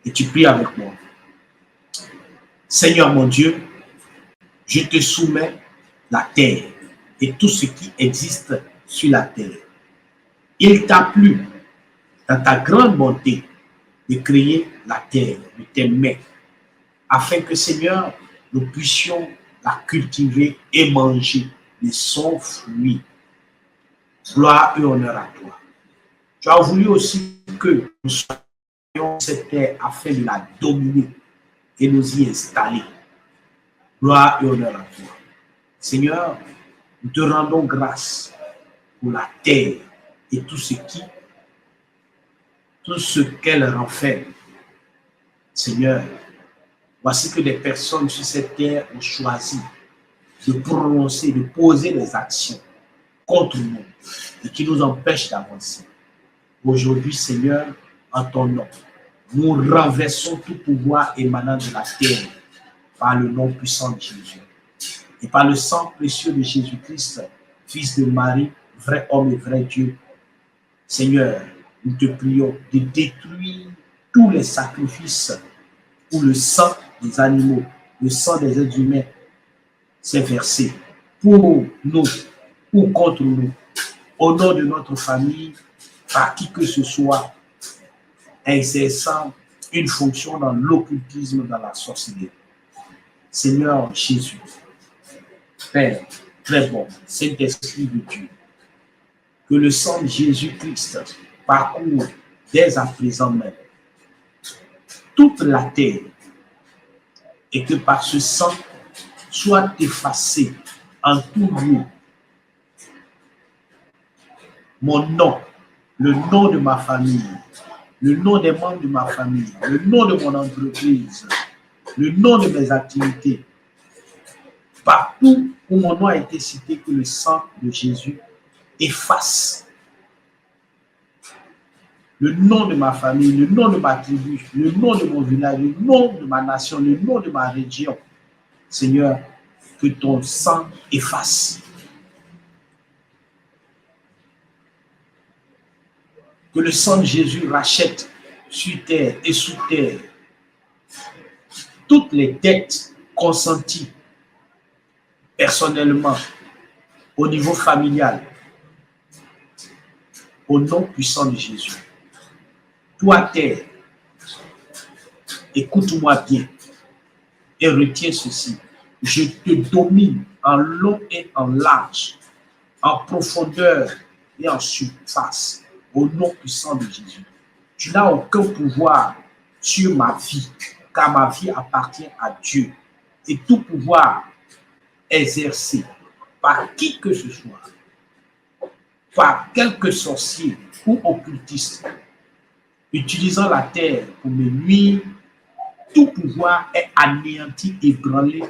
Et tu pries avec moi. Seigneur mon Dieu, je te soumets la terre et tout ce qui existe sur la terre. Il t'a plu, dans ta grande bonté, de créer la terre de tes mains, afin que, Seigneur, nous puissions la cultiver et manger de son fruit. Gloire et honneur à toi. Tu as voulu aussi que nous soyons cette terre afin de la dominer et nous y installer. Gloire et honneur à toi. Seigneur, nous te rendons grâce pour la terre et tout ce qu'elle renferme. Seigneur, voici que des personnes sur cette terre ont choisi de prononcer, de poser des actions contre nous et qui nous empêchent d'avancer. Aujourd'hui, Seigneur, en ton nom, nous renversons tout pouvoir émanant de la terre par le nom puissant de Jésus et par le sang précieux de Jésus-Christ, Fils de Marie, vrai homme et vrai Dieu. Seigneur, nous te prions de détruire tous les sacrifices où le sang des animaux, le sang des êtres humains s'est versé pour nous ou contre nous, au nom de notre famille, par qui que ce soit, exerçant une fonction dans l'occultisme, dans la sorcellerie. Seigneur Jésus, Père, très bon, Saint-Esprit de Dieu, que le sang de Jésus-Christ parcourt dès à présent même toute la terre et que par ce sang soit effacé en tout lieu mon nom, le nom de ma famille, le nom des membres de ma famille, le nom de mon entreprise, le nom de mes activités. Partout où mon nom a été cité, que le sang de Jésus efface le nom de ma famille, le nom de ma tribu, le nom de mon village, le nom de ma nation, le nom de ma région. Seigneur, que ton sang efface. Que le sang de Jésus rachète sur terre et sous terre toutes les dettes consenties personnellement, au niveau familial, au nom puissant de Jésus. Toi, terre, écoute-moi bien et retiens ceci. Je te domine en long et en large, en profondeur et en surface, au nom puissant de Jésus. Tu n'as aucun pouvoir sur ma vie, car ma vie appartient à Dieu. Et tout pouvoir exercé par qui que ce soit, par quelque sorcier ou occultiste, utilisant la terre pour me nuire, tout pouvoir est anéanti, ébranlé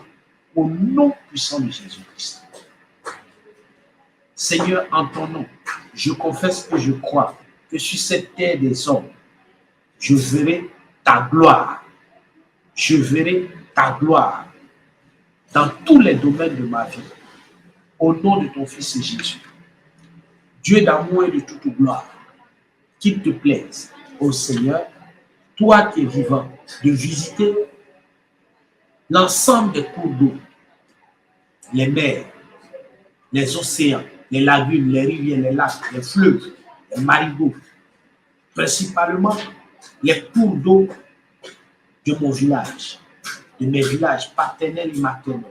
au nom puissant de Jésus-Christ. Seigneur, en ton nom, je confesse que je crois que sur cette terre des hommes, je verrai ta gloire. Je verrai ta gloire dans tous les domaines de ma vie. Au nom de ton Fils Jésus. Dieu d'amour et de toute gloire, qu'il te plaise, ô Seigneur, toi qui es vivant, de visiter l'ensemble des cours d'eau, les mers, les océans, les lagunes, les rivières, les lacs, les fleuves, les marigots, principalement les cours d'eau de mon village, de mes villages paternels et maternels,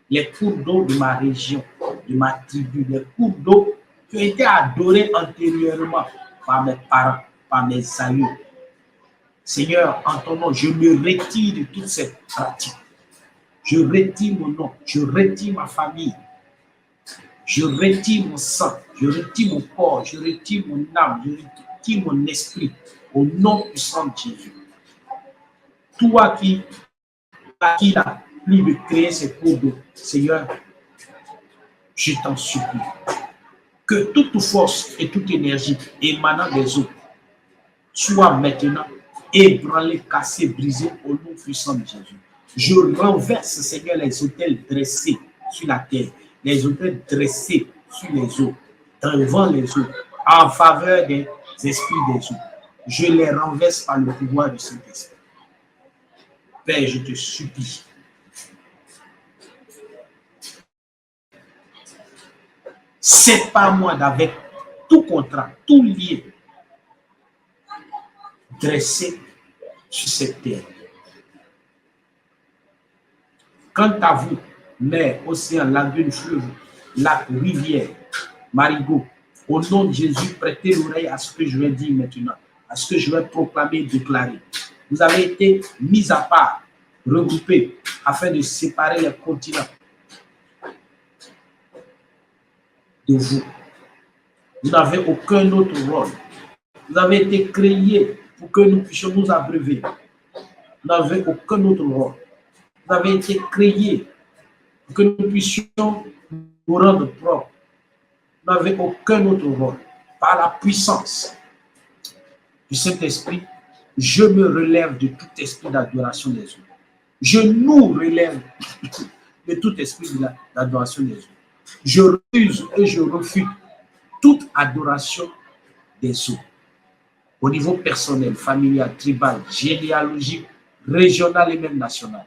les cours d'eau de ma région, de ma tribu, les cours d'eau qui ont été adorés antérieurement par mes parents, par mes aïeux. Seigneur, en ton nom, je me retire de toutes ces pratiques. Je retire mon nom, je retire ma famille, je retire mon sang, je retire mon corps, je retire mon âme, je retire mon esprit, au nom puissant de Jésus. Toi qui n'a plus de créer ces cours d'eau, Seigneur, je t'en supplie. Que toute force et toute énergie émanant des eaux soit maintenant ébranlée, cassée, brisée au nom puissant de Jésus. Je renverse, Seigneur, les autels dressés sur la terre, les autels dressés sur les eaux, devant les eaux, en faveur des esprits des eaux. Je les renverse par le pouvoir du Saint-Esprit. Père, je te supplie. Sépare-moi d'avec tout contrat, tout lien dressé sur cette terre. Quant à vous, mer, océan, lagune, fleuve, lac, rivière, marigot, au nom de Jésus, prêtez l'oreille à ce que je vais dire maintenant, à ce que je vais proclamer et déclarer. Vous avez été mis à part, regroupés, afin de séparer les continents de vous. Vous n'avez aucun autre rôle. Vous avez été créés pour que nous puissions nous abreuver. Vous n'avez aucun autre rôle. Vous avez été créés pour que nous puissions nous rendre propres. Vous n'avez aucun autre rôle. Par la puissance du Saint-Esprit, je me relève de tout esprit d'adoration des hommes. Je nous relève de tout esprit d'adoration des hommes. Je refuse et je refuse toute adoration des hommes. Au niveau personnel, familial, tribal, généalogique, régional et même national.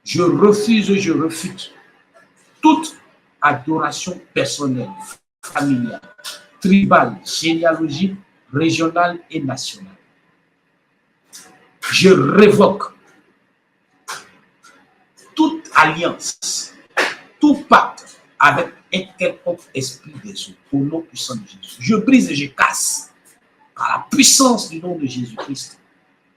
Je refuse et je refuse toute adoration personnelle, familiale, tribale, généalogique, régionale et nationale. Je révoque toute alliance, tout pacte avec un quelconque esprit des eaux, au nom puissant de Jésus. Je brise et je casse, par la puissance du nom de Jésus-Christ,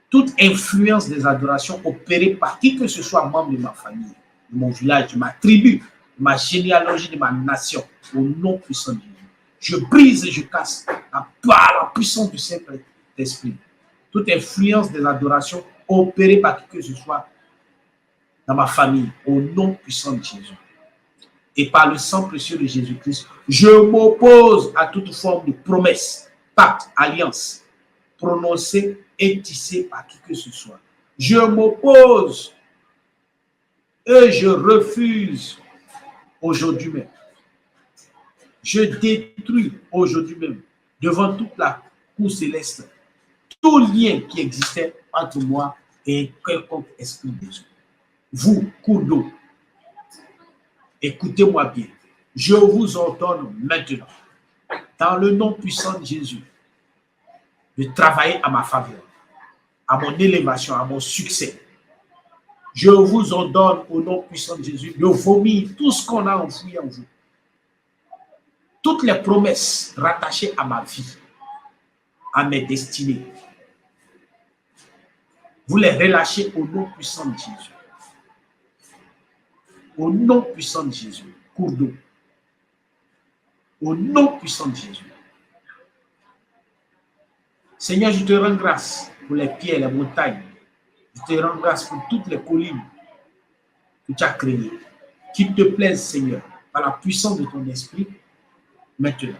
toute influence des adorations opérées par qui que ce soit membre de ma famille, de mon village, de ma tribu, de ma généalogie, de ma nation, au nom puissant de Jésus. Je brise et je casse, par la puissance du Saint-Esprit, toute influence des adorations opérées par qui que ce soit dans ma famille, au nom puissant de Jésus. Et par le sang précieux de Jésus-Christ, je m'oppose à toute forme de promesse, pacte, alliance, prononcée et tissée par qui que ce soit. Je m'oppose et je refuse aujourd'hui même. Je détruis aujourd'hui même, devant toute la cour céleste, tout lien qui existait entre moi et quelconque esprit des eaux. Vous, cours d'eau, écoutez-moi bien. Je vous ordonne maintenant, dans le nom puissant de Jésus, de travailler à ma faveur, à mon élévation, à mon succès. Je vous ordonne au nom puissant de Jésus de vomir tout ce qu'on a enfoui en vous. Toutes les promesses rattachées à ma vie, à mes destinées, vous les relâchez au nom puissant de Jésus. Au nom puissant de Jésus, cours d'eau. Au nom puissant de Jésus. Seigneur, je te rends grâce pour les pierres, les montagnes. Je te rends grâce pour toutes les collines que tu as créées. Qu'il te plaise, Seigneur, par la puissance de ton esprit, maintenant,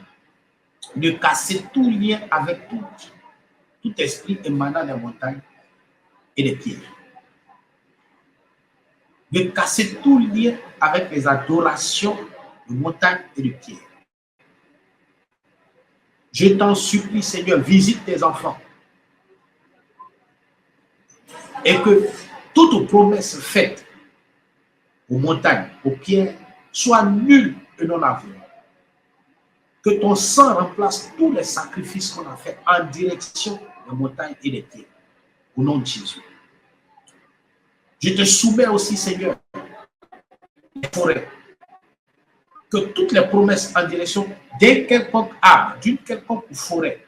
de casser tout lien avec tout esprit émanant des montagnes et des pierres. De casser tout lien avec les adorations de montagnes et de pierres. Je t'en supplie, Seigneur, visite tes enfants. Et que toute promesse faite aux montagnes, aux pierres, soit nulle et non avouée. Que ton sang remplace tous les sacrifices qu'on a faits en direction des montagnes et des pierres. Au nom de Jésus. Je te soumets aussi, Seigneur, les forêts. Que toutes les promesses en direction d'un quelconque arbre, d'une quelconque forêt,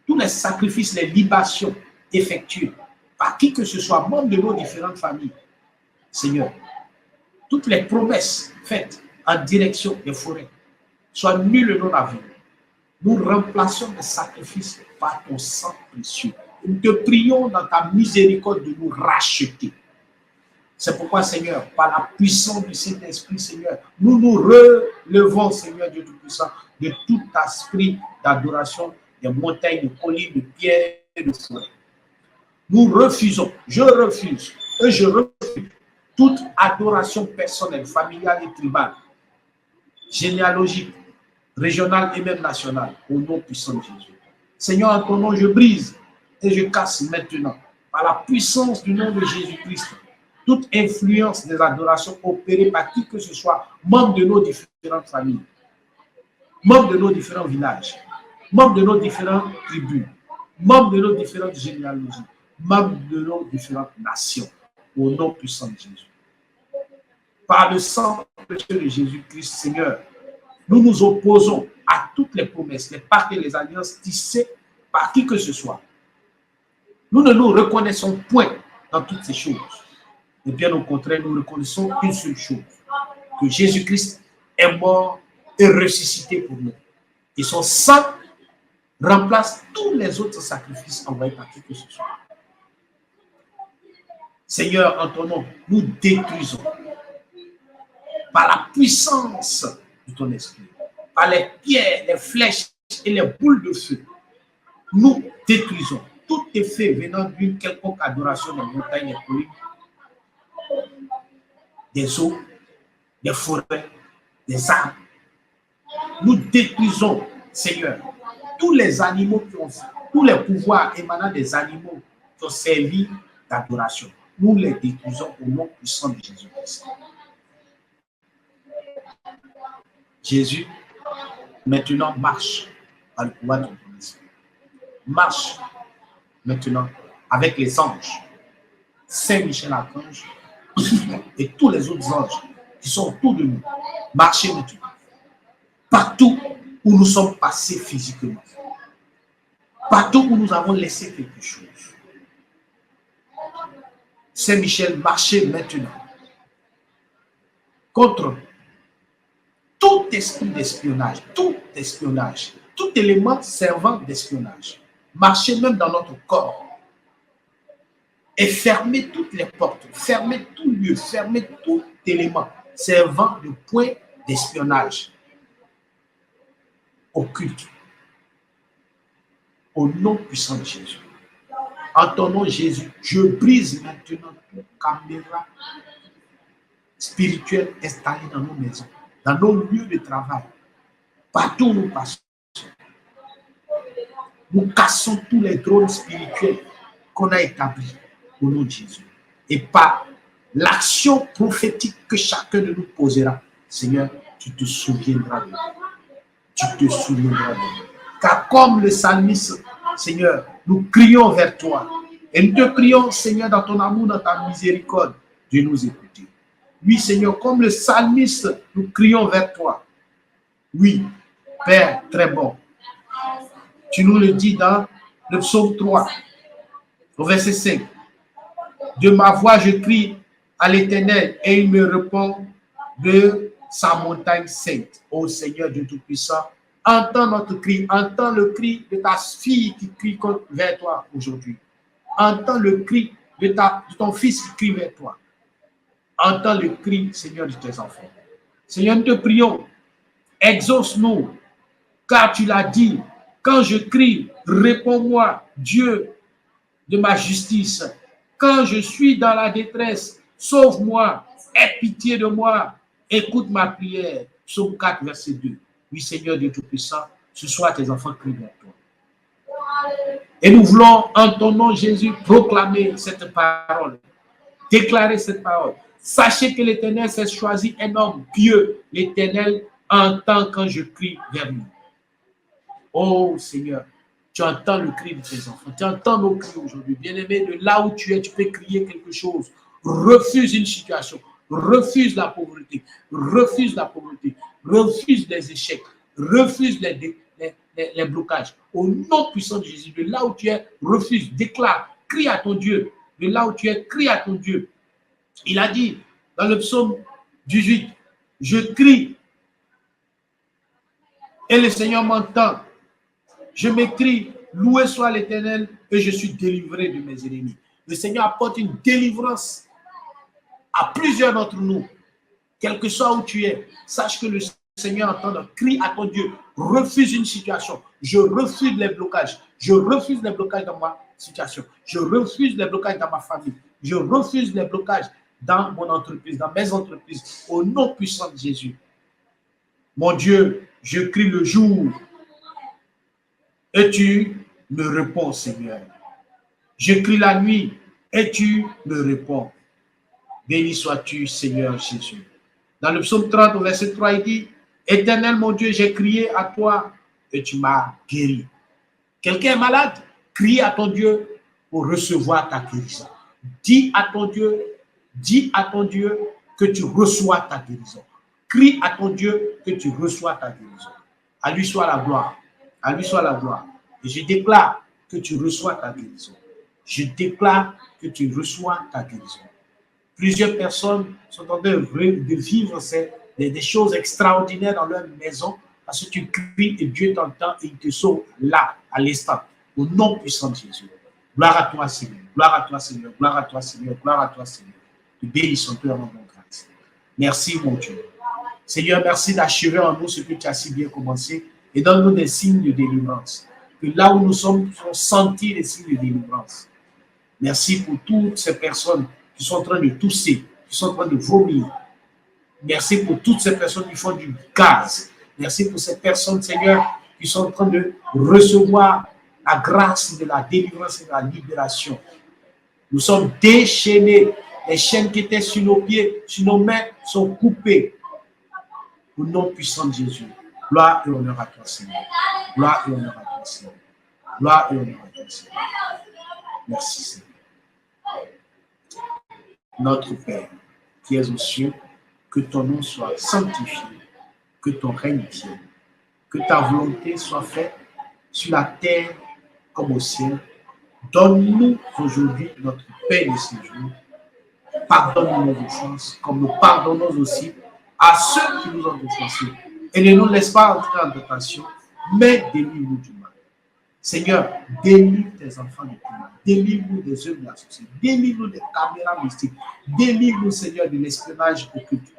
tous les sacrifices, les libations effectuées par qui que ce soit, membre de nos différentes familles, Seigneur, toutes les promesses faites en direction des forêts soient nulles et non avouées. Nous remplaçons les sacrifices par ton sang précieux. Nous te prions dans ta miséricorde de nous racheter. C'est pourquoi, Seigneur, par la puissance du Saint-Esprit, Seigneur, nous nous relevons, Seigneur Dieu Tout-Puissant, de tout esprit d'adoration, des montagnes, de collines, de pierres et de forêts. Nous refusons, je refuse, et je refuse toute adoration personnelle, familiale et tribale, généalogique, régionale et même nationale, au nom puissant de Jésus. Seigneur, en ton nom, je brise et je casse maintenant, par la puissance du nom de Jésus-Christ, toute influence des adorations opérées par qui que ce soit, membre de nos différentes familles, membre de nos différents villages, membre de nos différentes tribus, membre de nos différentes généalogies, membre de nos différentes nations, au nom puissant de Jésus. Par le sang précieux de Jésus-Christ, Seigneur, nous nous opposons à toutes les promesses, les pactes et les alliances tissées par qui que ce soit. Nous ne nous reconnaissons point dans toutes ces choses. Mais bien au contraire, nous reconnaissons une seule chose, que Jésus-Christ est mort et ressuscité pour nous. Et son sang remplace tous les autres sacrifices envoyés par qui que ce soit. Seigneur, en ton nom, nous détruisons par la puissance de ton esprit, par les pierres, les flèches et les boules de feu. Nous détruisons tout effet venant d'une quelconque adoration des montagnes, des collines, des eaux, des forêts, des arbres. Nous détruisons, Seigneur, tous les animaux qui ont, tous les pouvoirs émanant des animaux qui ont servi d'adoration. Nous les détruisons au nom puissant de Jésus-Christ. Jésus, maintenant, marche par le pouvoir de ton esprit. Marche maintenant avec les anges, Saint-Michel Archange et tous les autres anges qui sont autour de nous. Marchez maintenant. Partout où nous sommes passés physiquement. Partout où nous avons laissé quelque chose. Saint-Michel, marchez maintenant contre tout esprit d'espionnage, tout élément servant d'espionnage. Marchez même dans notre corps et fermez toutes les portes, fermez tout lieu, fermez tout élément servant de point d'espionnage occulte. Au nom puissant de Jésus. En ton nom, Jésus, je brise maintenant toute caméra spirituelle installée dans nos maisons, dans nos lieux de travail, partout où nous passons. Nous cassons tous les drones spirituels qu'on a établis au nom de Jésus. Et par l'action prophétique que chacun de nous posera, Seigneur, tu te souviendras de nous. Tu te souviendras de nous. Car comme le psalmiste, Seigneur, nous crions vers toi. Et nous te prions, Seigneur, dans ton amour, dans ta miséricorde, de nous écouter. Oui, Seigneur, comme le psalmiste, nous crions vers toi. Oui, Père, très bon. Tu nous le dis dans le psaume 3, au verset 5. De ma voix, je crie à l'Éternel et il me répond de sa montagne sainte. Ô Seigneur Dieu Tout-Puissant, entends notre cri, entends le cri de ta fille qui crie vers toi aujourd'hui. Entends le cri de ton fils qui crie vers toi. Entends le cri, Seigneur, de tes enfants. Seigneur, nous te prions, exauce-nous, car tu l'as dit, quand je crie, réponds-moi, Dieu de ma justice. Quand je suis dans la détresse, sauve-moi, aie pitié de moi, écoute ma prière. Psaume 4, verset 2. Oui, Seigneur Dieu Tout-Puissant, ce soir tes enfants crient vers toi. Et nous voulons, en ton nom, Jésus, proclamer cette parole, déclarer cette parole. Sachez que l'Éternel s'est choisi un homme pieux. L'Éternel entend quand je crie vers lui. Oh Seigneur, tu entends le cri de tes enfants. Tu entends nos cris aujourd'hui. Bien-aimé, de là où tu es, tu peux crier quelque chose. Refuse une situation. Refuse la pauvreté. Refuse la pauvreté. Refuse les échecs. Refuse les blocages. Au nom puissant de Jésus, de là où tu es, refuse, déclare, crie à ton Dieu. De là où tu es, crie à ton Dieu. Il a dit dans le psaume 18, je crie et le Seigneur m'entend. Je m'écrie, loué soit l'Éternel et je suis délivré de mes ennemis. Le Seigneur apporte une délivrance à plusieurs d'entre nous. Quel que soit où tu es, sache que le Seigneur entend, crie à ton Dieu, refuse une situation. Je refuse les blocages. Je refuse les blocages dans ma situation. Je refuse les blocages dans ma famille. Je refuse les blocages dans mon entreprise, dans mes entreprises, au nom puissant de Jésus. Mon Dieu, je crie le jour et tu me réponds, Seigneur. Je crie la nuit et tu me réponds. Béni sois-tu, Seigneur Jésus. Dans le psaume 30, au verset 3, il dit, Éternel, mon Dieu, j'ai crié à toi et tu m'as guéri. Quelqu'un est malade? Crie à ton Dieu pour recevoir ta guérison. Dis à ton Dieu que tu reçois ta guérison. Crie à ton Dieu que tu reçois ta guérison. À lui soit la gloire. À lui soit la gloire. Et je déclare que tu reçois ta guérison. Je déclare que tu reçois ta guérison. Plusieurs personnes sont en train de vivre des choses extraordinaires dans leur maison Parce que tu cries et Dieu t'entend et il te sauve là, à l'instant. Au nom puissant de Jésus. Gloire à toi, Seigneur. Gloire à toi, Seigneur. Gloire à toi, Seigneur. Gloire à toi, Seigneur. Nous bénissons toi en mon grâce. Merci, mon Dieu. Seigneur, merci d'achever en nous ce que tu as si bien commencé et donne-nous des signes de délivrance. Que là où nous sommes, nous sentir les signes de délivrance. Merci pour toutes ces personnes qui sont en train de tousser, qui sont en train de vomir. Merci pour toutes ces personnes qui font du gaz. Merci pour ces personnes, Seigneur, qui sont en train de recevoir la grâce de la délivrance et de la libération. Nous sommes déchaînés. Les chaînes qui étaient sur nos pieds, sur nos mains, sont coupées. Au nom puissant de Jésus. Gloire et honneur à toi, Seigneur. Gloire et honneur à toi, Seigneur. Gloire et honneur à toi, Seigneur. Merci, Seigneur. Notre Père, qui es aux cieux, que ton nom soit sanctifié, que ton règne vienne, que ta volonté soit faite sur la terre comme au ciel. Donne-nous aujourd'hui notre paix de ce jour. Pardonne-nous nos offenses, comme nous pardonnons aussi à ceux qui nous ont offensés. Et ne nous laisse pas entrer en tentation, mais délivre-nous du mal. Seigneur, délivre tes enfants du mal. Délivre-nous des œuvres de la société. Délivre-nous des caméras mystiques. Délivre-nous, Seigneur, de l'espionnage occulte.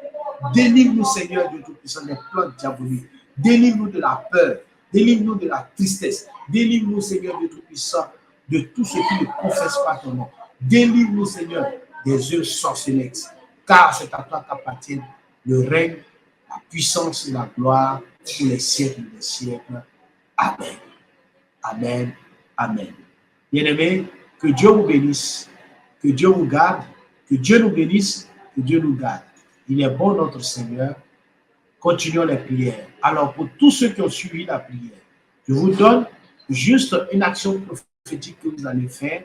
Délivre-nous, Seigneur, de tout-puissant des plans diaboliques. Délivre-nous de la peur. Délivre-nous de la tristesse. Délivre-nous, Seigneur, de tout-puissant, de tout ce qui ne confesse pas ton nom. Délivre-nous, Seigneur, des œuvres sorcelleries. Car c'est à toi qu'appartiennent le règne, la puissance et la gloire pour les siècles des siècles. Amen. Amen. Amen. Bien-aimés, que Dieu vous bénisse, que Dieu vous garde, que Dieu nous bénisse, que Dieu nous garde. Il est bon notre Seigneur. Continuons les prières. Alors, pour tous ceux qui ont suivi la prière, je vous donne juste une action prophétique que vous allez faire.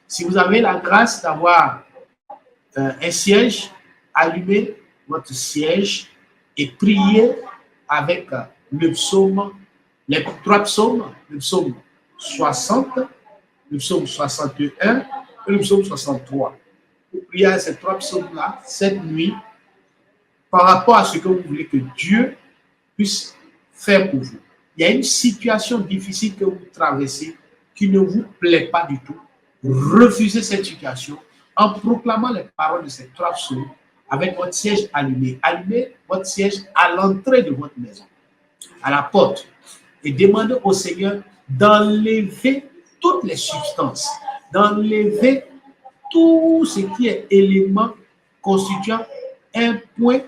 Si vous avez la grâce d'avoir un siège, allumez votre siège et priez avec le psaume, les trois psaumes, le psaume 60, le psaume 61 et le psaume 63. Vous priez ces trois psaumes-là cette nuit par rapport à ce que vous voulez que Dieu puisse faire pour vous. Il y a une situation difficile que vous traversez qui ne vous plaît pas du tout. Refusez cette situation en proclamant les paroles de ces trois psaumes avec votre siège allumé. Allumez votre siège à l'entrée de votre maison, à la porte, et demandez au Seigneur d'enlever toutes les substances, d'enlever tout ce qui est élément constituant un point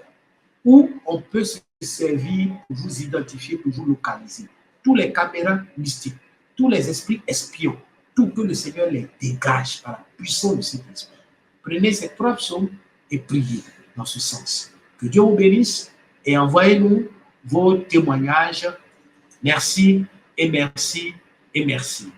où on peut se servir pour vous identifier, pour vous localiser. Tous les caméras mystiques, tous les esprits espions, tout que le Seigneur les dégage par la puissance de cet esprit. Prenez ces trois psaumes et priez dans ce sens. Que Dieu vous bénisse et envoyez-nous vos témoignages. Merci et merci et merci.